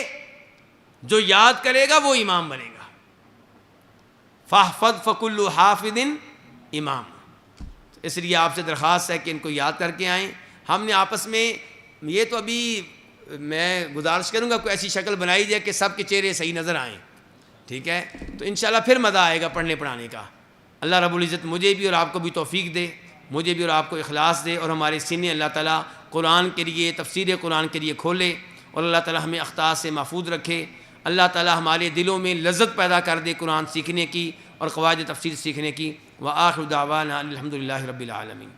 جو یاد کرے گا وہ امام بنے گا. فاحفظ فکل حافظ امام. اس لیے آپ سے درخواست ہے کہ ان کو یاد کر کے آئیں. ہم نے آپس میں یہ تو ابھی میں گزارش کروں گا کوئی ایسی شکل بنائی جائے کہ سب کے چہرے صحیح نظر آئیں، ٹھیک ہے؟ تو انشاءاللہ پھر مزہ آئے گا پڑھنے پڑھانے کا. اللہ رب العزت مجھے بھی اور آپ کو بھی توفیق دے، مجھے بھی اور آپ کو اخلاص دے، اور ہمارے سینے اللہ تعالیٰ قرآن کے لیے، تفسیر قرآن کے لیے کھولے، اور اللہ تعالیٰ ہمیں اخطاء سے محفوظ رکھے. اللہ تعالیٰ ہمارے دلوں میں لذت پیدا کر دے قرآن سیکھنے کی اور قواعد تفسیر سیکھنے کی. وآخر دعوانا الحمدللہ رب العالمین.